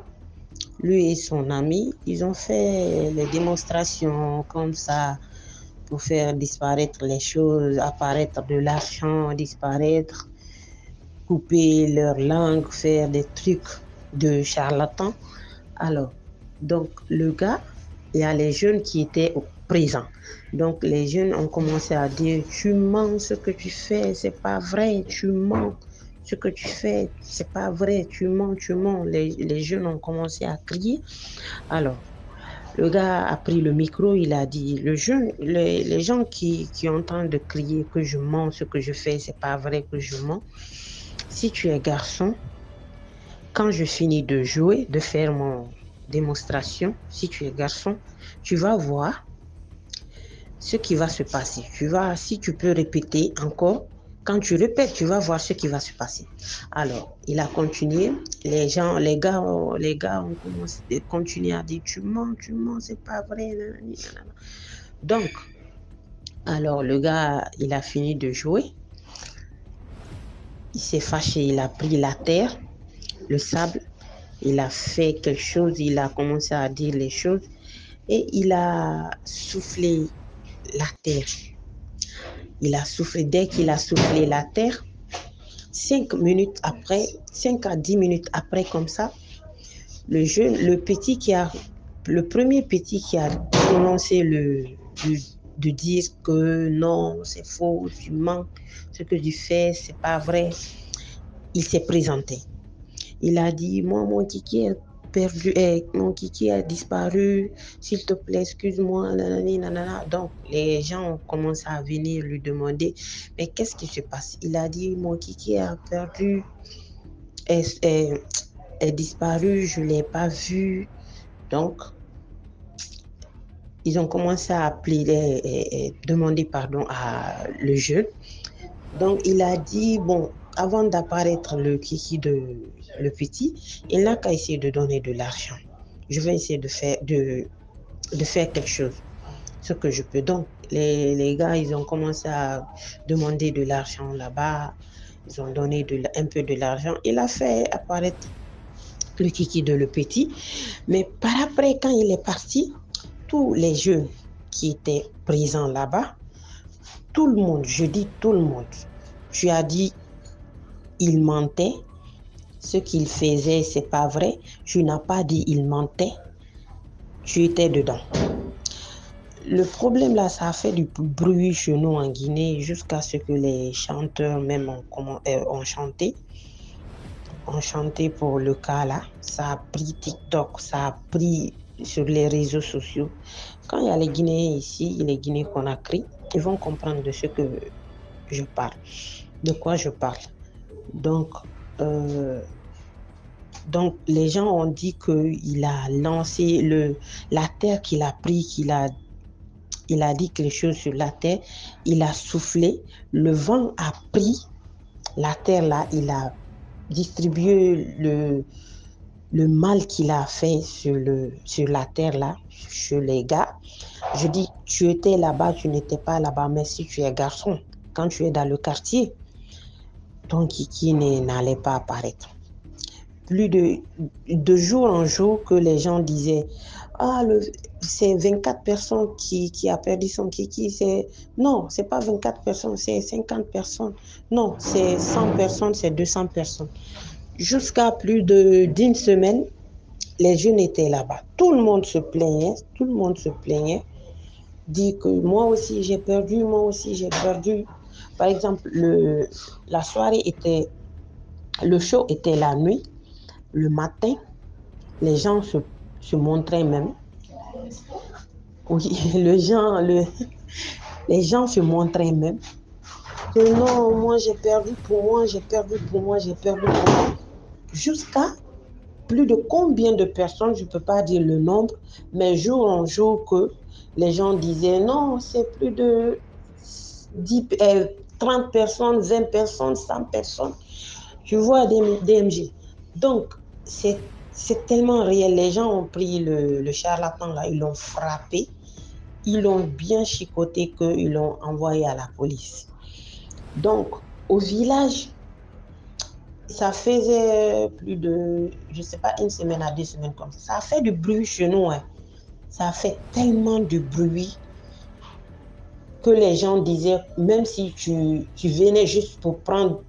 Lui et son ami, ils ont fait les démonstrations comme ça pour faire disparaître les choses, apparaître de l'argent, disparaître, couper leur langue, faire des trucs de charlatans. Alors, donc, le gars, il y a les jeunes qui étaient présents. Donc, les jeunes ont commencé à dire, tu mens, ce que tu fais, c'est pas vrai, tu mens. ce que tu fais, c'est pas vrai, tu mens, tu mens. Les jeunes ont commencé à crier. Alors, le gars a pris le micro, il a dit, les gens qui sont en train de crier que je mens, ce que je fais, c'est pas vrai que je mens. Si tu es garçon, quand je finis de jouer, de faire mon démonstration, si tu es garçon, tu vas voir ce qui va se passer. Si tu peux répéter encore, quand tu répètes, tu vas voir ce qui va se passer. Alors, il a continué. Les gars ont commencé à continuer à dire, tu mens, c'est pas vrai. Donc, alors le gars, il a fini de jouer. Il s'est fâché, il a pris la terre, le sable, il a fait quelque chose, il a commencé à dire les choses et il a soufflé la terre. Dès qu'il a soufflé la terre, 5 à 10 minutes après, comme ça, le premier petit qui a prononcé de dire que non, c'est faux, tu mens, ce que tu fais, c'est pas vrai, il s'est présenté. Il a dit, moi, mon kiki a disparu, s'il te plaît, excuse-moi, nanana. Donc, les gens ont commencé à venir lui demander, mais qu'est-ce qui se passe? Il a dit, mon kiki a perdu, est disparu, je ne l'ai pas vu. Donc, ils ont commencé à demander pardon à le jeune. Donc, il a dit, bon, avant d'apparaître le kiki le petit, il n'a qu'à essayer de donner de l'argent. Je vais essayer de faire quelque chose, ce que je peux. Donc, les gars, ils ont commencé à demander de l'argent là-bas. Ils ont donné un peu de l'argent. Il a fait apparaître le kiki de le petit. Mais par après, quand il est parti, tous les jeunes qui étaient présents là-bas, tout le monde, je dis tout le monde, tu as dit, il mentait, ce qu'il faisait, c'est pas vrai. Tu n'as pas dit il mentait, tu étais dedans. Le problème là, ça a fait du bruit chez nous en Guinée jusqu'à ce que les chanteurs même ont chanté. On chantait pour le cas là. Ça a pris TikTok, ça a pris sur les réseaux sociaux. Quand il y a les Guinéens ici, les Guinéens Conakry, ils vont comprendre de ce que je parle, de quoi je parle. Donc les gens ont dit qu'il a lancé la terre qu'il a pris, il a dit quelque chose sur la terre, il a soufflé, le vent a pris la terre là, il a distribué le mal qu'il a fait sur la terre là, sur les gars. Je dis, tu étais là-bas, tu n'étais pas là-bas, mais si tu es garçon, quand tu es dans le quartier, ton kiki n'allait pas apparaître. Plus de jour en jour que les gens disaient, c'est 24 personnes qui a perdu son kiki. Non, c'est pas 24 personnes, c'est 50 personnes. Non, c'est 100 personnes, c'est 200 personnes. Jusqu'à plus d'une semaine, les jeunes étaient là-bas. Tout le monde se plaignait, dit que moi aussi j'ai perdu. Par exemple, le show était la nuit. Le matin, les gens se montraient même. Oui, les gens se montraient même. Que non, moi j'ai perdu pour moi. Jusqu'à plus de combien de personnes, je ne peux pas dire le nombre, mais jour en jour que les gens disaient non, c'est plus de 30 personnes, 20 personnes, 100 personnes. Tu vois des DMG. Donc, c'est tellement réel. Les gens ont pris le charlatan là, ils l'ont frappé, ils l'ont bien chicoté qu'ils l'ont envoyé à la police. Donc, au village, ça faisait plus de, je ne sais pas, 1 semaine à 2 semaines comme ça. Ça a fait du bruit chez nous. Ça a fait tellement de bruit que les gens disaient, même si tu venais juste pour prendre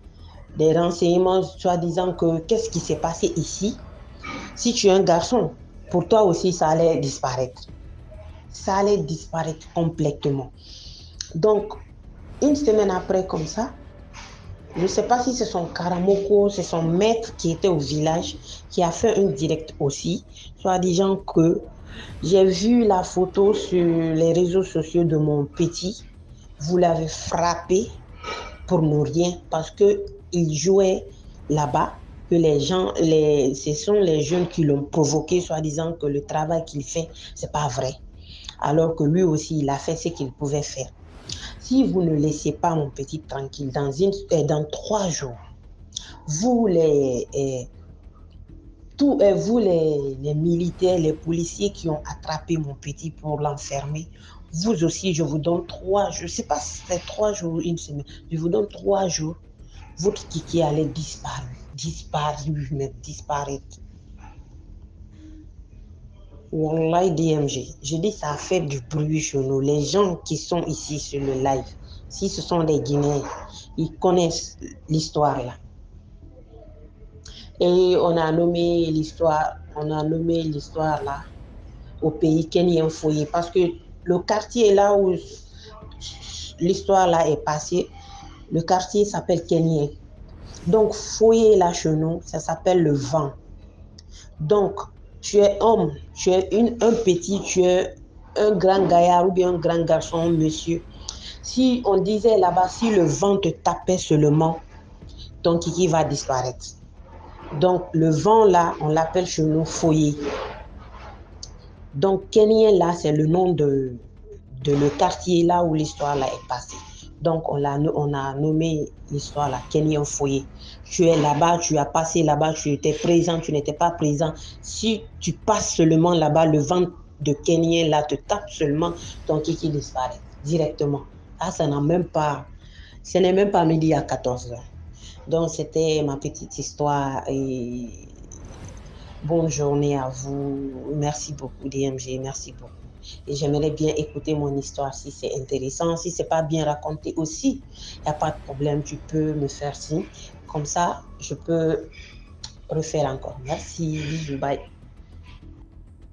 des renseignements, soi-disant que qu'est-ce qui s'est passé ici, si tu es un garçon, pour toi aussi, ça allait disparaître. Ça allait disparaître complètement. Donc, 1 semaine après, comme ça, Je ne sais pas si c'est son Karamoko, c'est son maître qui était au village, qui a fait un direct aussi, soit disant que j'ai vu la photo sur les réseaux sociaux de mon petit. Vous l'avez frappé pour ne rien parce qu'il jouait là-bas, que ce sont les jeunes qui l'ont provoqué, soit disant que le travail qu'il fait, c'est pas vrai. Alors que lui aussi, il a fait ce qu'il pouvait faire. Si vous ne laissez pas mon petit tranquille, dans 3 jours, vous les militaires, les policiers qui ont attrapé mon petit pour l'enfermer, vous aussi, je vous donne 3 jours. Je ne sais pas si c'est 3 jours ou une semaine. Je vous donne 3 jours. Votre kiki allait disparaître. Wallahi DMG, je dis ça fait du bruit chez nous. Les gens qui sont ici sur le live, si ce sont des Guinéens, ils connaissent l'histoire là. Et on a nommé l'histoire là au pays kenyan Foyer parce que le quartier là où l'histoire là est passée, le quartier s'appelle Kenyan. Donc Foyer là chez nous, ça s'appelle le vent. Donc tu es homme, tu es un petit, tu es un grand gaillard ou bien un grand garçon, monsieur. Si on disait là-bas, si le vent te tapait seulement, ton kiki va disparaître. Donc le vent là, on l'appelle chez nous Foyer. Donc Kenyan là, c'est le nom de le quartier là où l'histoire là est passée. Donc on a nommé l'histoire là Kenyan Foyer. Tu es là-bas, tu as passé là-bas, tu étais présent, tu n'étais pas présent. Si tu passes seulement là-bas, le vent de Kenyan là te tape seulement, ton kiki disparaît directement. Ah, ce n'est même pas midi à 14h. Donc c'était ma petite histoire et bonne journée à vous. Merci beaucoup DMG, merci beaucoup. Et j'aimerais bien écouter mon histoire si c'est intéressant. Si c'est pas bien raconté aussi, il n'y a pas de problème, tu peux me faire signe. Comme ça, je peux refaire encore. Merci, bisous, bye.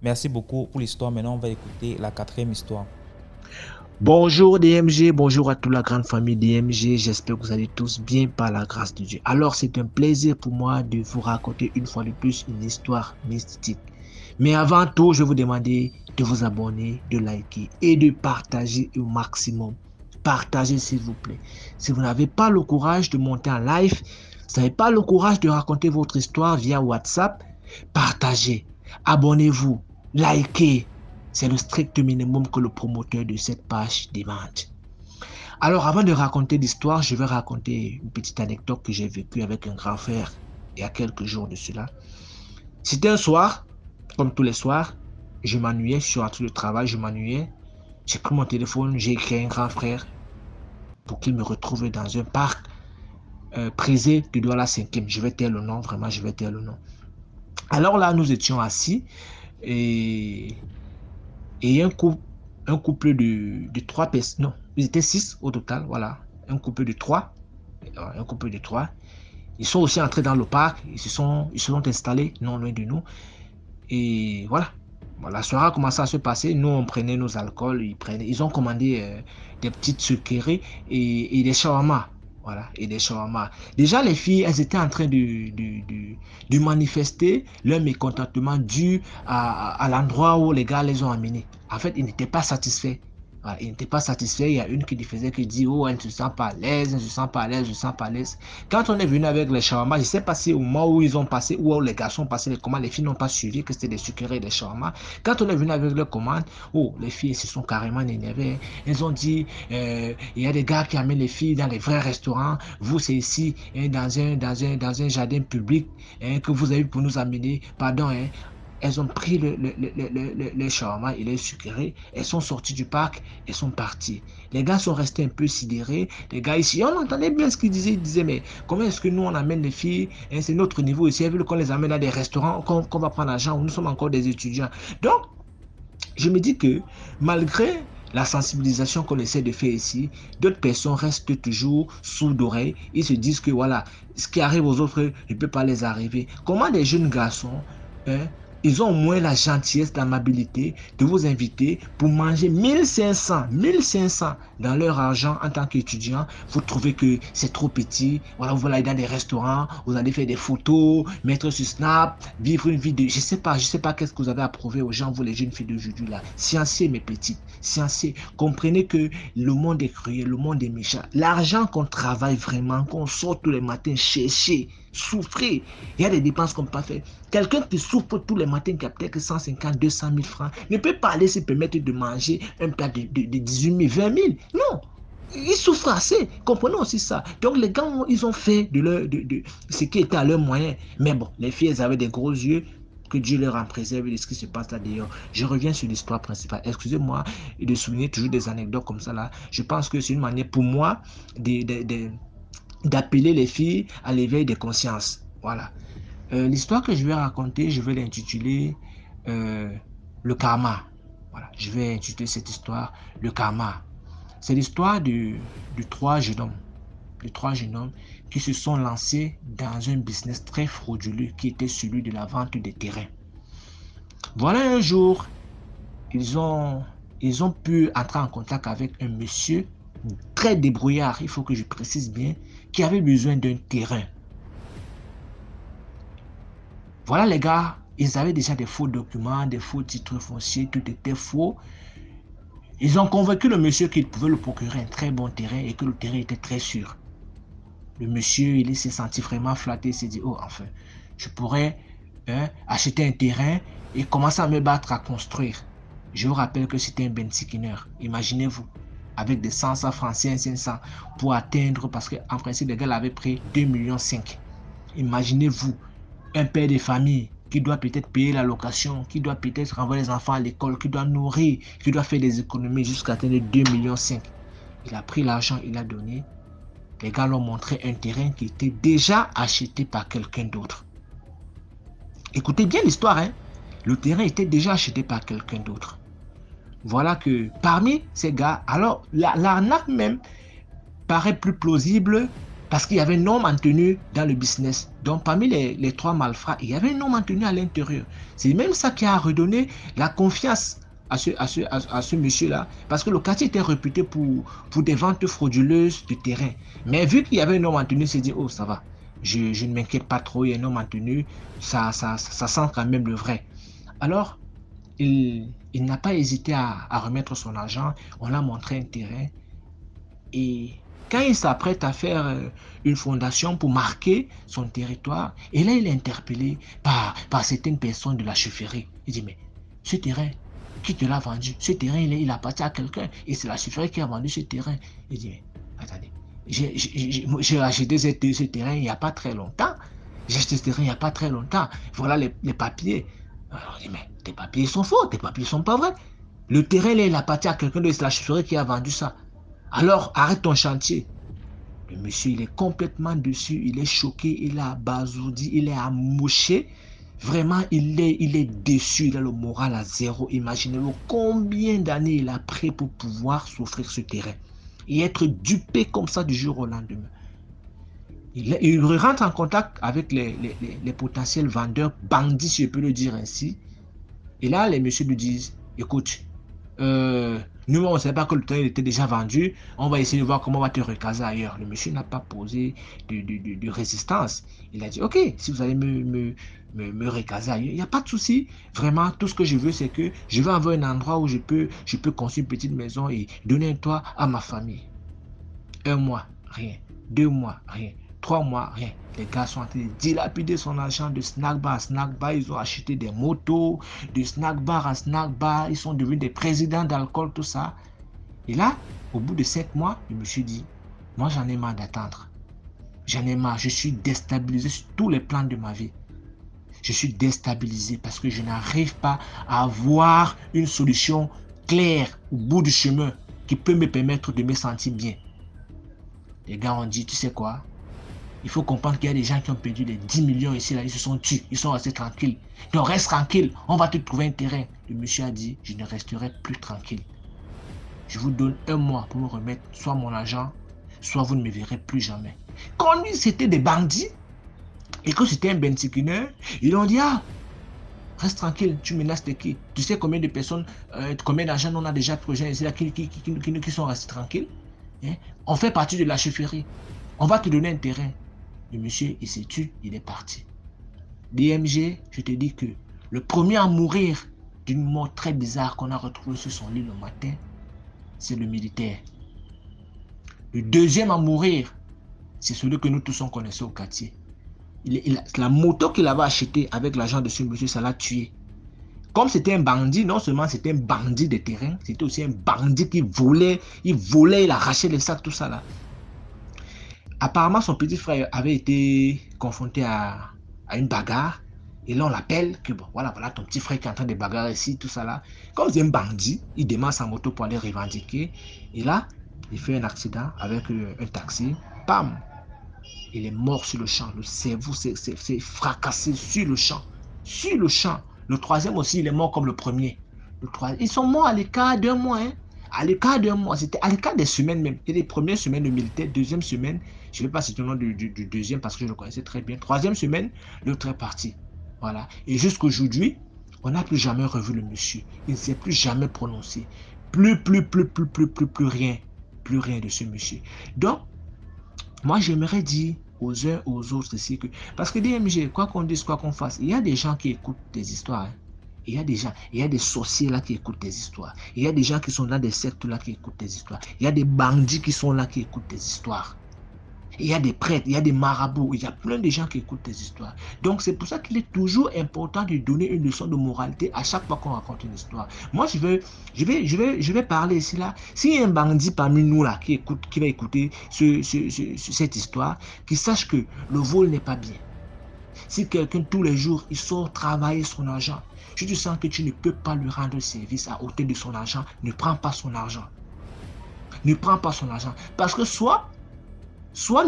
Merci beaucoup pour l'histoire. Maintenant, on va écouter la 4e histoire. Bonjour DMG, bonjour à toute la grande famille DMG, j'espère que vous allez tous bien par la grâce de Dieu. Alors c'est un plaisir pour moi de vous raconter une fois de plus une histoire mystique. Mais avant tout, je vais vous demander de vous abonner, de liker et de partager au maximum. Partagez s'il vous plaît. Si vous n'avez pas le courage de monter en live, vous n'avez pas le courage de raconter votre histoire via WhatsApp, partagez, abonnez-vous, likez. C'est le strict minimum que le promoteur de cette page demande. Alors, avant de raconter l'histoire, je vais raconter une petite anecdote que j'ai vécue avec un grand frère il y a quelques jours de cela. C'était un soir, comme tous les soirs, je m'ennuyais, je suis rentré du travail, je m'ennuyais. J'ai pris mon téléphone, j'ai écrit à un grand frère pour qu'il me retrouve dans un parc prisé de Douala 5e. Je vais taire le nom, vraiment, je vais taire le nom. Alors là, nous étions assis et un couple de 3 personnes, non, ils étaient 6 au total, voilà, un couple de 3, ils sont aussi entrés dans le parc, ils se sont installés non loin de nous, et voilà, la soirée a commencé à se passer, nous on prenait nos alcools, ils ont commandé des petites sucreries et des shawarma. Voilà, et des shawarma. Déjà, les filles, elles étaient en train de manifester leur mécontentement dû à l'endroit où les gars les ont amenés. En fait, ils n'étaient pas satisfaits. Voilà, ils n'étaient pas satisfaits. Il y a une qui dit, oh, elle ne se sent pas à l'aise, elle ne se sent pas à l'aise, je ne se sens pas à l'aise. Quand on est venu avec les shawarma, je ne sais pas si au moment où ils ont passé, où les garçons ont passé les commandes, les filles n'ont pas suivi que c'était des sucreries et des shawarma. Quand on est venu avec leurs commandes, oh, les filles se sont carrément énervées. Elles ont dit, il y a des gars qui amènent les filles dans les vrais restaurants. Vous, c'est ici, dans un jardin public que vous avez pour nous amener. Pardon, elles ont pris les shawarma et les sucreries, elles sont sorties du parc, elles sont parties. Les gars sont restés un peu sidérés. Les gars ici, on entendait bien ce qu'ils disaient. Ils disaient, mais comment est-ce que nous, on amène les filles? C'est notre niveau ici. Elles veulent qu'on les amène dans des restaurants, qu'on va prendre l'argent. Nous sommes encore des étudiants. Donc, je me dis que malgré la sensibilisation qu'on essaie de faire ici, d'autres personnes restent toujours sourdes d'oreilles. Ils se disent que voilà, ce qui arrive aux autres ne peut pas les arriver. Comment des jeunes garçons ils ont au moins la gentillesse, l'amabilité de vous inviter pour manger 1500 dans leur argent en tant qu'étudiant. Vous trouvez que c'est trop petit. Voilà, vous allez dans des restaurants, vous allez faire des photos, mettre sur Snap, vivre une vie de... Je sais pas qu'est-ce que vous avez à prouver aux gens, vous les jeunes filles d'aujourd'hui là. Sciencez mes petites, sciencez. Comprenez que le monde est cruel, le monde est méchant. L'argent qu'on travaille vraiment, qu'on sort tous les matins chercher, souffrir, il y a des dépenses qu'on ne peut pas faire. Quelqu'un qui souffre tous les matins, qui a peut-être 150, 200 000 francs, ne peut pas aller se permettre de manger un plat de 18 000, 20 000. Non, ils souffrent assez. Comprenons aussi ça. Donc les gars, ils ont fait de ce qui était à leurs moyens. Mais bon, les filles, elles avaient des gros yeux. Que Dieu leur en préserve de ce qui se passe là d'ailleurs. Je reviens sur l'histoire principale. Excusez-moi de souligner toujours des anecdotes comme ça là. Je pense que c'est une manière pour moi d'appeler les filles à l'éveil des consciences. Voilà. L'histoire que je vais raconter, je vais l'intituler le karma. Voilà, je vais intituler cette histoire le karma. C'est l'histoire de trois jeunes hommes qui se sont lancés dans un business très frauduleux qui était celui de la vente des terrains. Voilà, un jour, ils ont pu entrer en contact avec un monsieur très débrouillard, il faut que je précise bien, qui avait besoin d'un terrain. Voilà les gars, ils avaient déjà des faux documents, des faux titres fonciers, tout était faux. Ils ont convaincu le monsieur qu'il pouvait lui procurer un très bon terrain et que le terrain était très sûr. Le monsieur, il s'est senti vraiment flatté, il s'est dit, oh enfin, je pourrais acheter un terrain et commencer à me battre à construire. Je vous rappelle que c'était un bensikineur, imaginez-vous, avec des 100 francs, 500 pour atteindre, parce qu'en principe, le gars l'avait pris 2,5 millions. Imaginez-vous, un père de famille qui doit peut-être payer la location, qui doit peut-être renvoyer les enfants à l'école, qui doit nourrir, qui doit faire des économies jusqu'à atteindre 2,5 millions. Il a pris l'argent, il a donné. Les gars l'ont montré un terrain qui était déjà acheté par quelqu'un d'autre. Écoutez bien l'histoire, hein? Le terrain était déjà acheté par quelqu'un d'autre. Voilà que parmi ces gars, alors l'arnaque même paraît plus plausible parce qu'il y avait un homme en tenue dans le business. Donc parmi les trois malfrats, il y avait un homme en tenue à l'intérieur. C'est même ça qui a redonné la confiance à ce monsieur-là, parce que le quartier était réputé pour des ventes frauduleuses de terrain. Mais vu qu'il y avait un homme en tenue, il s'est dit, oh ça va, je ne m'inquiète pas trop, il y a un homme en tenue, ça sent quand même le vrai. Alors, il n'a pas hésité à remettre son argent, on l'a montré un terrain, et quand il s'apprête à faire une fondation pour marquer son territoire, et là il est interpellé par certaines personnes de la chefferie. Il dit, mais ce terrain, qui te l'a vendu? Ce terrain, il appartient à quelqu'un. Et c'est la chefferie qui a vendu ce terrain. Il dit, mais attendez, j'ai acheté ce terrain il n'y a pas très longtemps. J'ai acheté ce terrain il n'y a pas très longtemps. Voilà les papiers. Alors, il dit, mais tes papiers sont faux, tes papiers ne sont pas vrais. Le terrain, il appartient à quelqu'un d'autre, c'est la chefferie qui a vendu ça. Alors, arrête ton chantier. Le monsieur, il est complètement dessus, il est choqué, il est abasourdi, il est amoché. Vraiment, il est déçu, il a le moral à zéro. Imaginez-vous combien d'années il a pris pour pouvoir s'offrir ce terrain. Et être dupé comme ça du jour au lendemain. Il rentre en contact avec les potentiels vendeurs, bandits si je peux le dire ainsi. Et là, les messieurs lui disent, écoute, nous, on ne savait pas que le terrain était déjà vendu. On va essayer de voir comment on va te recaser ailleurs. Le monsieur n'a pas posé de résistance. Il a dit, ok, si vous allez me recaser ailleurs, il n'y a pas de souci. Vraiment, tout ce que je veux, c'est que je veux avoir un endroit où je peux construire une petite maison et donner un toit à ma famille. 1 mois, rien. 2 mois, rien. 3 mois, rien. Les gars sont en train de dilapider son argent de snack bar à snack bar. Ils ont acheté des motos, de snack bar à snack bar. Ils sont devenus des présidents d'alcool, tout ça. Et là, au bout de 5 mois, je me suis dit, moi j'en ai marre d'attendre. J'en ai marre. Je suis déstabilisé sur tous les plans de ma vie. Je suis déstabilisé parce que je n'arrive pas à avoir une solution claire au bout du chemin qui peut me permettre de me sentir bien. Les gars ont dit, tu sais quoi? Il faut comprendre qu'il y a des gens qui ont perdu les 10 millions ici, là, ils se sont tués, ils sont restés tranquilles. Donc reste tranquille, on va te trouver un terrain. Le monsieur a dit, je ne resterai plus tranquille. Je vous donne 1 mois pour me remettre soit mon argent, soit vous ne me verrez plus jamais. Quand lui, c'était des bandits, et que c'était un bensikineur, ils ont dit, ah, Reste tranquille, tu menaces de qui? Tu sais combien de personnes, combien d'argent on a déjà projet ici là qui sont restés tranquilles? Hein? On fait partie de la chefferie. On va te donner un terrain. Le monsieur, il s'est tué, il est parti. DMG, je te dis que le premier à mourir d'une mort très bizarre qu'on a retrouvée sur son lit le matin, c'est le militaire. Le deuxième à mourir, c'est celui que nous tous on connaissait au quartier. La moto qu'il avait achetée avec l'argent de ce monsieur, ça l'a tué. Comme c'était un bandit, non seulement c'était un bandit de terrain, c'était aussi un bandit qui volait, il arrachait les sacs, tout ça là. Apparemment, son petit frère avait été confronté à une bagarre. Et là, on l'appelle que bon, voilà, ton petit frère qui est en train de bagarrer ici, tout ça là. Comme c'est un bandit, il démarre sa moto pour aller revendiquer. Et là, il fait un accident avec un taxi. Bam! Il est mort sur le champ. Le cerveau s'est fracassé sur le champ. Sur le champ. Le troisième aussi, il est mort comme le premier. Ils sont morts à l'écart d'un mois. Hein? À l'écart d'un mois. C'était à l'écart des semaines même. Et les premières semaines de militaire, deuxième semaine, je ne vais pas citer le nom du deuxième parce que je le connaissais très bien. Troisième semaine, l'autre est parti. Voilà. Et jusqu'aujourd'hui, on n'a plus jamais revu le monsieur. Il ne s'est plus jamais prononcé. Plus rien. Plus rien de ce monsieur. Donc, moi, j'aimerais dire aux uns aux autres ici que... Parce que DMG, quoi qu'on dise, quoi qu'on fasse, il y a des gens qui écoutent des histoires. Hein. Il y a des sorciers là qui écoutent des histoires. Il y a des gens qui sont dans des sectes là qui écoutent des histoires. Il y a des bandits qui sont là qui écoutent des histoires. Il y a des prêtres, il y a des marabouts, il y a plein de gens qui écoutent des histoires. Donc c'est pour ça qu'il est toujours important de donner une leçon de moralité à chaque fois qu'on raconte une histoire. Moi je vais parler ici là. S'il y a un bandit parmi nous là qui va écouter cette histoire, qu'il sache que le vol n'est pas bien. Si quelqu'un tous les jours il sort travailler son argent, si tu sens que tu ne peux pas lui rendre service à hauteur de son argent, ne prends pas son argent. Ne prends pas son argent. Parce que soit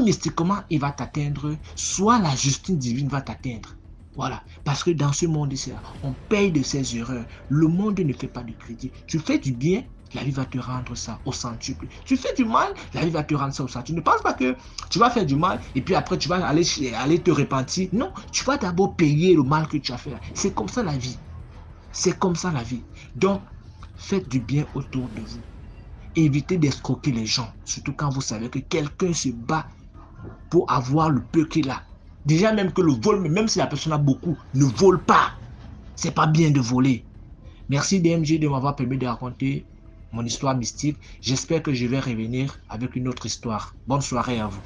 mystiquement, il va t'atteindre, soit la justice divine va t'atteindre. Voilà. Parce que dans ce monde ici, on paye de ses erreurs. Le monde ne fait pas de crédit. Tu fais du bien, la vie va te rendre ça au centuple. Tu fais du mal, la vie va te rendre ça au centuple. Ne pense pas que tu vas faire du mal et puis après tu vas aller te repentir. Non, tu vas d'abord payer le mal que tu as fait. C'est comme ça la vie. C'est comme ça la vie. Donc, faites du bien autour de vous. Évitez d'escroquer les gens, surtout quand vous savez que quelqu'un se bat pour avoir le peu qu'il a. Déjà même que le vol, même si la personne a beaucoup, ne vole pas. C'est pas bien de voler. Merci DMG de m'avoir permis de raconter mon histoire mystique. J'espère que je vais revenir avec une autre histoire. Bonne soirée à vous.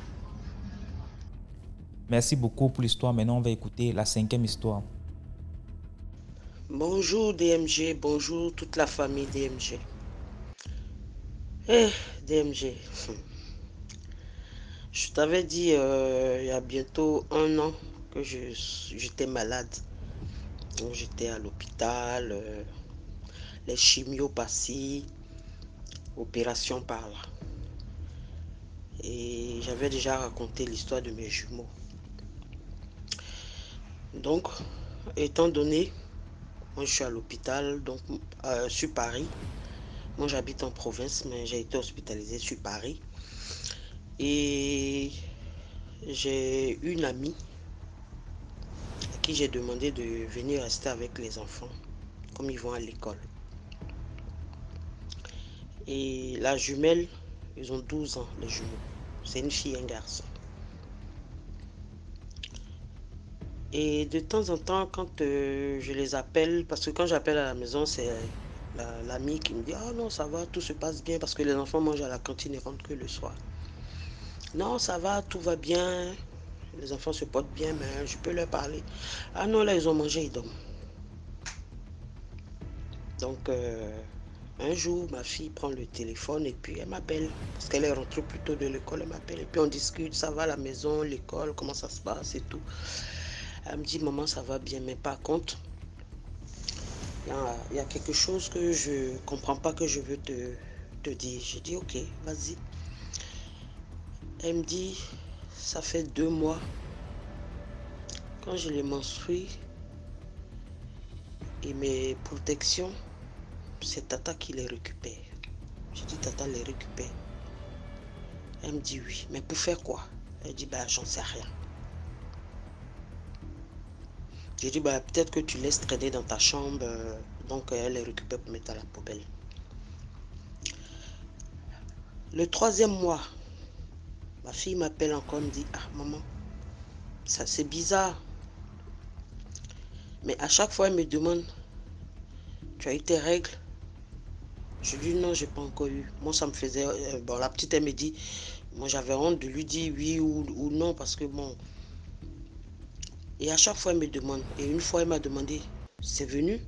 Merci beaucoup pour l'histoire. Maintenant, on va écouter la 5e histoire. Bonjour DMG, bonjour toute la famille DMG. DMG, je t'avais dit il y a bientôt 1 an que j'étais malade. J'étais à l'hôpital, les chimios passés, opération par là. Et j'avais déjà raconté l'histoire de mes jumeaux. Donc, étant donné, moi je suis à l'hôpital, donc sur Paris. Moi j'habite en province, mais j'ai été hospitalisé sur Paris. Et j'ai une amie à qui j'ai demandé de venir rester avec les enfants, comme ils vont à l'école. Et la jumelle, ils ont 12 ans, les jumeaux. C'est une fille et un garçon. Et de temps en temps, quand je les appelle, parce que quand j'appelle à la maison, c'est l'ami qui me dit « Ah non, ça va, tout se passe bien parce que les enfants mangent à la cantine et rentrent que le soir. » Non, ça va, tout va bien. Les enfants se portent bien, mais je peux leur parler. Ah non, là, ils ont mangé, ils dorment. Donc, un jour, ma fille prend le téléphone et puis elle m'appelle. Parce qu'elle est rentrée plus tôt de l'école, elle m'appelle. Et puis on discute, ça va à la maison, l'école, comment ça se passe et tout. Elle me dit, maman, ça va bien, mais par contre, il y a quelque chose que je comprends pas que je veux te dire. J'ai dit, ok, vas-y. Elle me dit, ça fait 2 mois, quand je les menstrue, et mes protections, c'est Tata qui les récupère. J'ai dit, Tata les récupère. Elle me dit, oui, mais pour faire quoi? Elle dit, ben, j'en sais rien. J'ai dit, bah, peut-être que tu laisses traîner dans ta chambre. Donc, elle les récupère pour mettre à la poubelle. Le 3e mois, ma fille m'appelle encore, me dit, ah maman, ça c'est bizarre. Mais à chaque fois, elle me demande, tu as eu tes règles? Je lui dis non, j'ai pas encore eu. Moi, ça me faisait... bon, la petite, elle me dit, moi j'avais honte de lui dire oui ou non, parce que bon... Et à chaque fois, elle me demande. Et une fois, elle m'a demandé, c'est venu?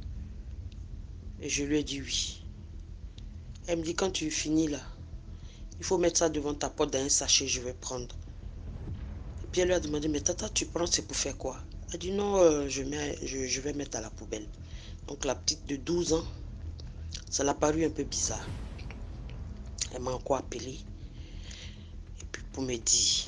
Et je lui ai dit oui. Elle me dit, quand tu finis là, il faut mettre ça devant ta porte dans un sachet, je vais prendre. Et puis elle lui a demandé, mais tata, tu prends, c'est pour faire quoi? Elle dit non, je vais mettre à la poubelle. Donc la petite de 12 ans, ça l'a paru un peu bizarre. Elle m'a encore appelé. Et puis pour me dire.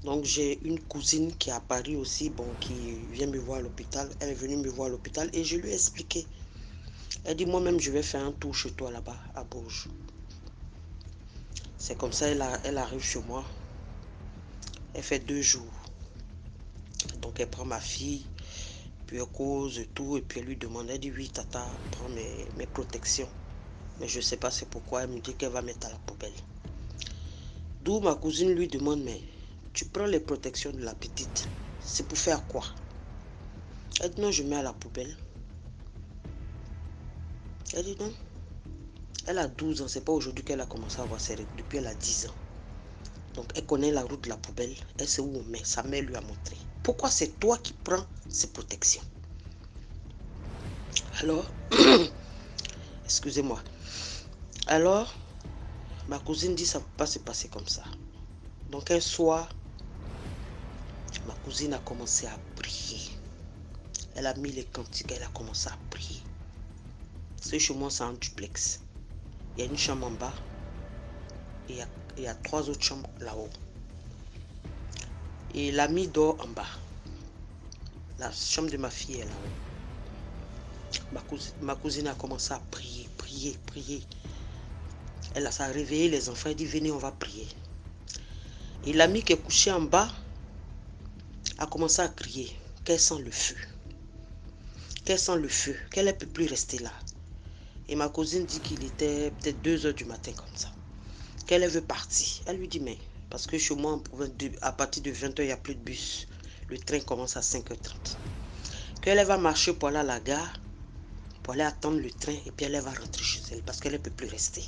Donc j'ai une cousine qui est à Paris aussi, bon, qui vient me voir à l'hôpital. Elle est venue me voir à l'hôpital et je lui ai expliqué. Elle dit, moi-même, je vais faire un tour chez toi là-bas, à Bourges. C'est comme ça, elle arrive chez moi. Elle fait 2 jours. Donc elle prend ma fille, puis elle cause tout, et puis elle lui demande, elle dit, oui, tata, prends mes protections. Mais je ne sais pas c'est pourquoi, elle me dit qu'elle va mettre à la poubelle. D'où ma cousine lui demande, mais tu prends les protections de la petite, c'est pour faire quoi? Elle dit, non, je mets à la poubelle. Elle dit, non. Elle a 12 ans, c'est pas aujourd'hui qu'elle a commencé à avoir ses règles, depuis elle a 10 ans. Donc elle connaît la route de la poubelle, elle sait où on met, sa mère lui a montré. Pourquoi c'est toi qui prends ces protections? Alors, excusez-moi. Alors, ma cousine dit, ça ne peut pas se passer comme ça. Donc un soir, ma cousine a commencé à prier. Elle a mis les cantiques, elle a commencé à prier. Ce chez moi, c'est un duplex. Il y a une chambre en bas et il y a 3 autres chambres là-haut. Et l'ami dort en bas. La chambre de ma fille est là-haut. Ma cousine a commencé à prier, prier, prier. Elle a réveillé les enfants, elle dit, venez, on va prier. Et l'ami qui est couché en bas a commencé à crier qu'elle sent le feu. Qu'elle sent le feu, qu'elle ne peut plus rester là. Et ma cousine dit qu'il était peut-être 2 heures du matin comme ça. Qu'elle veut partir. Elle lui dit, mais parce que chez moi, à partir de 20 h, il n'y a plus de bus. Le train commence à 5 h 30. Qu'elle va marcher pour aller à la gare, pour aller attendre le train, et puis elle va rentrer chez elle parce qu'elle ne peut plus rester.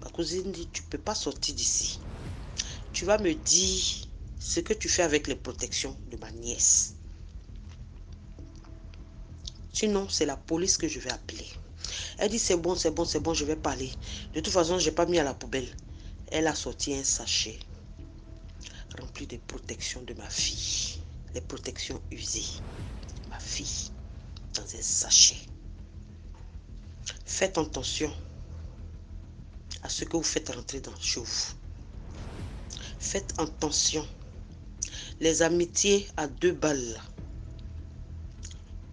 Ma cousine dit, tu ne peux pas sortir d'ici. Tu vas me dire ce que tu fais avec les protections de ma nièce. Sinon, c'est la police que je vais appeler. Elle dit, c'est bon, c'est bon, c'est bon, je vais parler. De toute façon, je n'ai pas mis à la poubelle. Elle a sorti un sachet rempli de protections de ma fille. Les protections usées. Ma fille, dans un sachet. Faites attention à ce que vous faites rentrer chez vous. Faites attention. Les amitiés à 2 balles.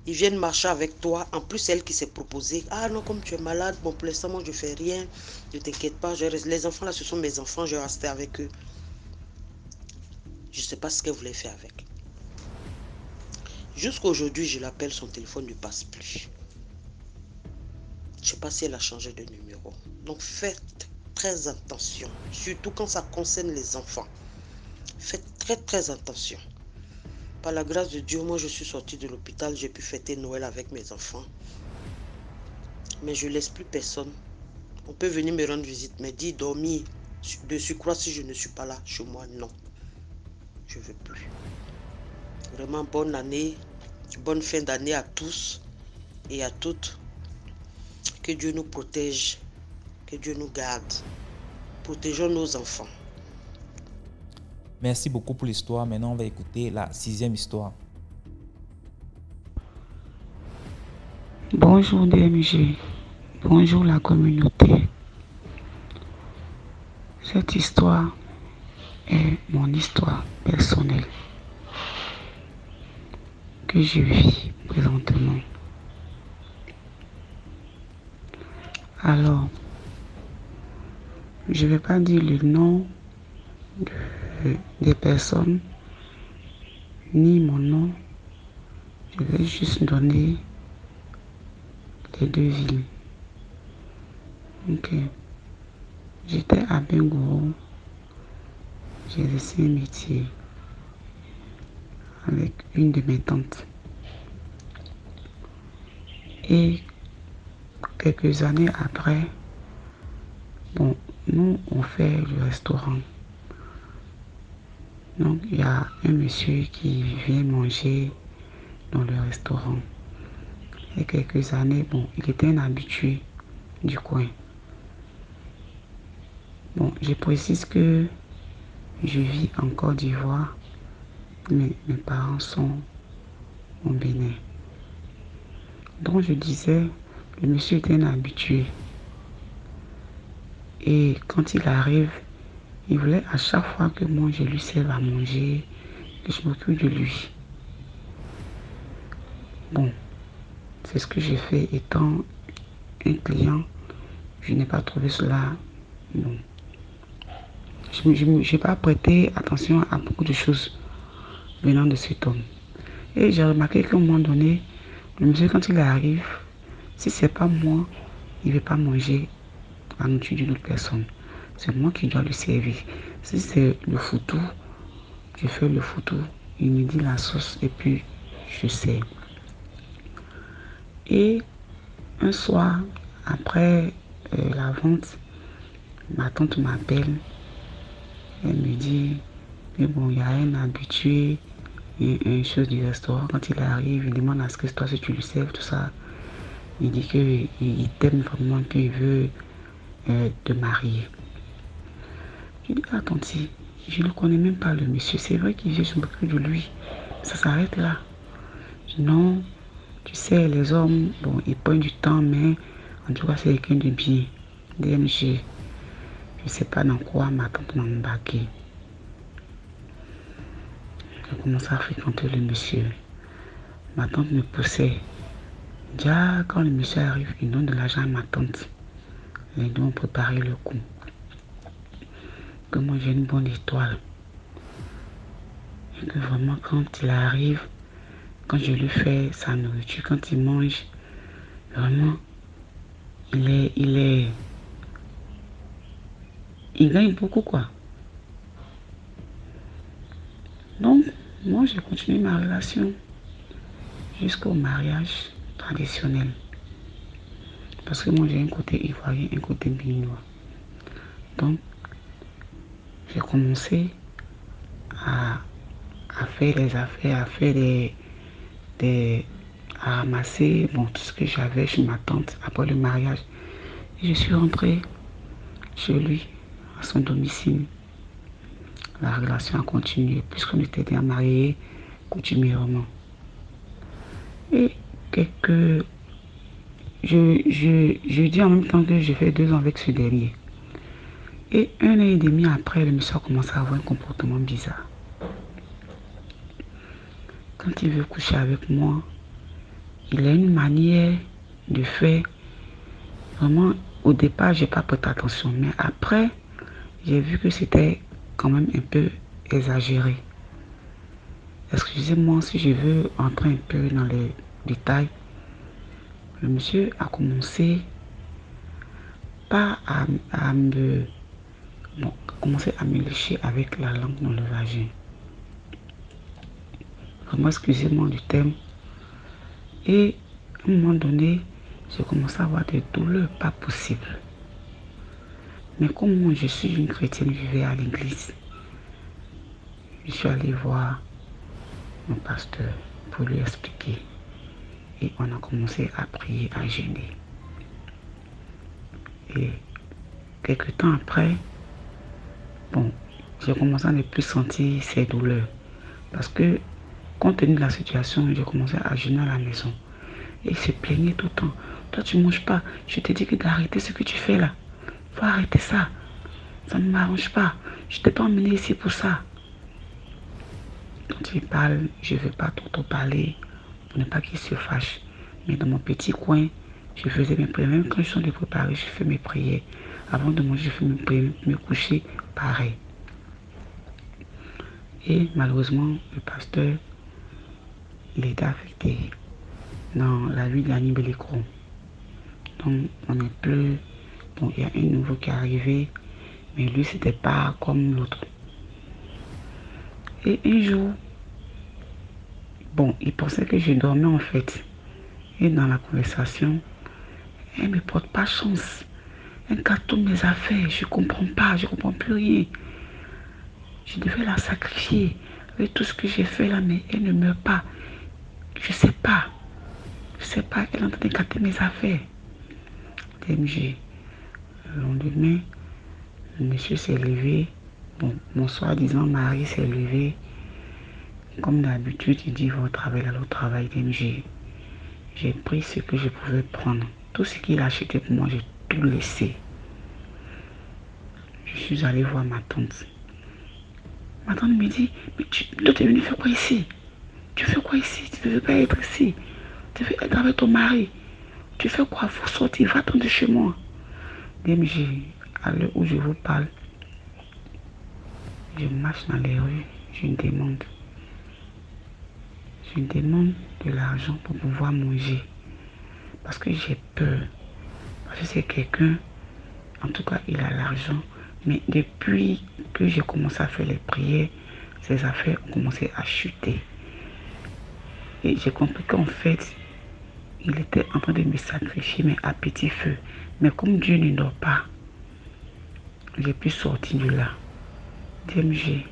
Ils viennent marcher avec toi. En plus, elle qui s'est proposée. Ah non, comme tu es malade, bon, pour l'instant, moi, je ne fais rien. Ne t'inquiète pas. Les enfants, là, ce sont mes enfants. Je vais rester avec eux. Je ne sais pas ce qu'elle voulait faire avec. Jusqu'à aujourd'hui, je l'appelle, son téléphone ne passe plus. Je ne sais pas si elle a changé de numéro. Donc, faites très attention. Surtout quand ça concerne les enfants. Faites très, très attention. Par la grâce de Dieu, moi je suis sortie de l'hôpital, j'ai pu fêter Noël avec mes enfants. Mais je ne laisse plus personne. On peut venir me rendre visite, mais dire dormir de surcroît si je ne suis pas là chez moi, non. Je ne veux plus. Vraiment bonne année, bonne fin d'année à tous et à toutes. Que Dieu nous protège, que Dieu nous garde. Protégeons nos enfants. Merci beaucoup pour l'histoire. Maintenant, on va écouter la 6e histoire. Bonjour DMG. Bonjour la communauté. Cette histoire est mon histoire personnelle que je vis présentement. Alors, je ne vais pas dire le nom des personnes ni mon nom. Je vais juste donner les 2 villes. Ok. J'étais à Bengourou. J'ai laissé un métier avec une de mes tantes. Et quelques années après, bon, nous, on fait le restaurant. Donc, il y a un monsieur qui vient manger dans le restaurant. Et quelques années, bon, il était un habitué du coin. Bon, je précise que je vis en Côte d'Ivoire, mais mes parents sont au Bénin. Donc, je disais, le monsieur était un habitué. Et quand il arrive, il voulait à chaque fois que moi je lui serve à manger, que je m'occupe de lui. Bon, c'est ce que j'ai fait étant un client. Je n'ai pas trouvé cela bon. Je n'ai pas prêté attention à beaucoup de choses venant de cet homme. Et j'ai remarqué qu'à un moment donné, le monsieur, quand il arrive, si c'est pas moi, il ne veut pas manger la nourriture d'une autre personne. C'est moi qui dois lui servir. Si c'est le foutou, je fais le foutou, il me dit la sauce et puis je sers. Et un soir, après la vente, ma tante m'appelle. Elle me dit que bon, il y a un habitué, une chose du restaurant. Quand il arrive, il demande à ce que toi, si tu lui serves, tout ça. Il dit qu'il t'aime vraiment, qu'il veut te marier. Je dis, ah, tante, je ne connais même pas le monsieur. C'est vrai qu'il vient, je m'occupe de lui. Ça s'arrête là. Je dis, non, tu sais, les hommes, bon, ils prennent du temps, mais en tout cas, c'est quelqu'un de bien. DMG. Je ne sais pas dans quoi ma tante m'a embarqué. J'ai commencé à fréquenter le monsieur. Ma tante me poussait. Déjà, quand le monsieur arrive, il donne de l'argent à ma tante. Les deux ont préparé le coup. Que moi j'ai une bonne étoile. Et que vraiment quand il arrive, quand je lui fais sa nourriture, quand il mange, vraiment, il gagne beaucoup quoi. Donc, moi j'ai continué ma relation jusqu'au mariage traditionnel. Parce que moi j'ai un côté ivoirien, un côté béninois. Donc, j'ai commencé à faire les affaires, à ramasser bon, tout ce que j'avais chez ma tante après le mariage. Et je suis rentrée chez lui, à son domicile. La relation a continué, puisqu'on était bien mariés coutumièrement. Et je dis en même temps que j'ai fait 2 ans avec ce dernier. Et 1 an et demi après, le monsieur a commencé à avoir un comportement bizarre. Quand il veut coucher avec moi, il a une manière de faire. Vraiment, au départ, j'ai pas prêté attention. Mais après, j'ai vu que c'était quand même un peu exagéré. Excusez-moi si je veux entrer un peu dans les détails. Le monsieur a commencé pas à me lécher avec la langue dans le vagin. Vraiment, excusez-moi du terme. Et à un moment donné, j'ai commencé à avoir des douleurs pas possibles. Mais comme moi, je suis une chrétienne, je vivais à l'église. Je suis allée voir mon pasteur pour lui expliquer. Et on a commencé à prier, à jeûner. Et quelques temps après, bon, j'ai commencé à ne plus sentir ces douleurs. Parce que, compte tenu de la situation, j'ai commencé à jeûner à la maison. Et il se plaignait tout le temps. Toi, tu ne manges pas. Je te dis que d'arrêter ce que tu fais là. Faut arrêter ça. Ça ne m'arrange pas. Je ne t'ai pas emmené ici pour ça. Quand il parle, je ne veux pas trop parler pour ne pas qu'il se fâche. Mais dans mon petit coin, je faisais mes prières. Même quand je suis en train de préparer, je fais mes prières. Avant de manger, je fais mes prières. Me coucher, pareil. Et malheureusement, le pasteur il était affecté dans la vie d'Annie Bellicro. Donc, on n'est plus... Bon, il y a un nouveau qui est arrivé, mais lui, c'était pas comme l'autre. Et un jour, bon, il pensait que je dormais en fait. Et dans la conversation, elle me porte pas chance. Elle gâte toutes mes affaires, je comprends pas, je comprends plus rien. Je devais la sacrifier avec tout ce que j'ai fait là, mais elle ne meurt pas. Je sais pas, elle est en train de gâter mes affaires. DMG. Le lendemain, le monsieur s'est levé. Bon, mon soi-disant mari s'est levé. Comme d'habitude, il dit, va au travail, allez au travail, DMG. J'ai pris ce que je pouvais prendre. Tout ce qu'il a acheté pour moi, j'ai tout laissé. Je suis allée voir ma tante. Ma tante me dit, mais toi, tu es venu faire quoi ici? Tu fais quoi ici? Tu ne veux pas être ici. Tu veux être avec ton mari. Tu fais quoi? Faut sortir, va-t'en de chez moi. DMG, à l'heure où je vous parle, je marche dans les rues, je demande de l'argent pour pouvoir manger. Parce que j'ai peur. Parce que c'est quelqu'un, en tout cas, il a l'argent. Mais depuis que j'ai commencé à faire les prières, ses affaires ont commencé à chuter. Et j'ai compris qu'en fait, il était en train de me sacrifier, mais à petit feu. Mais comme Dieu ne dort pas, j'ai pu sortir de là. DMG,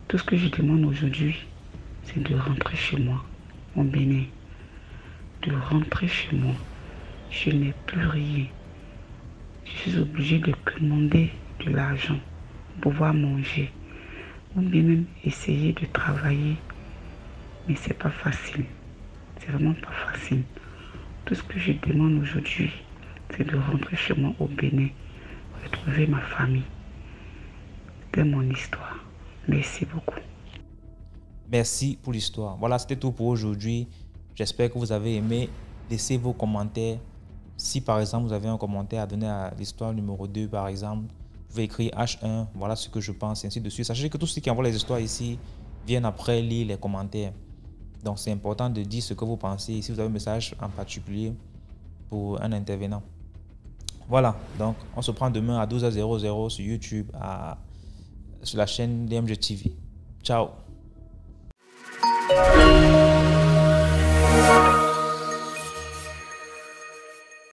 tout ce que je demande aujourd'hui, c'est de rentrer chez moi, au Bénin. De rentrer chez moi. Je n'ai plus rien. Je suis obligée de demander de l'argent pour pouvoir manger. Ou bien même essayer de travailler. Mais c'est pas facile. C'est vraiment pas facile. Tout ce que je demande aujourd'hui, c'est de rentrer chez moi au Bénin, retrouver ma famille. C'est mon histoire. Merci beaucoup. Merci pour l'histoire. Voilà, c'était tout pour aujourd'hui. J'espère que vous avez aimé. Laissez vos commentaires. Si par exemple vous avez un commentaire à donner à l'histoire numéro 2 par exemple, vous pouvez écrire H1, voilà ce que je pense, et ainsi de suite. Sachez que tous ceux qui envoient les histoires ici viennent après lire les commentaires. Donc c'est important de dire ce que vous pensez. Si vous avez un message en particulier pour un intervenant. Voilà, donc on se prend demain à 12h00 sur YouTube, sur la chaîne DMG TV. Ciao.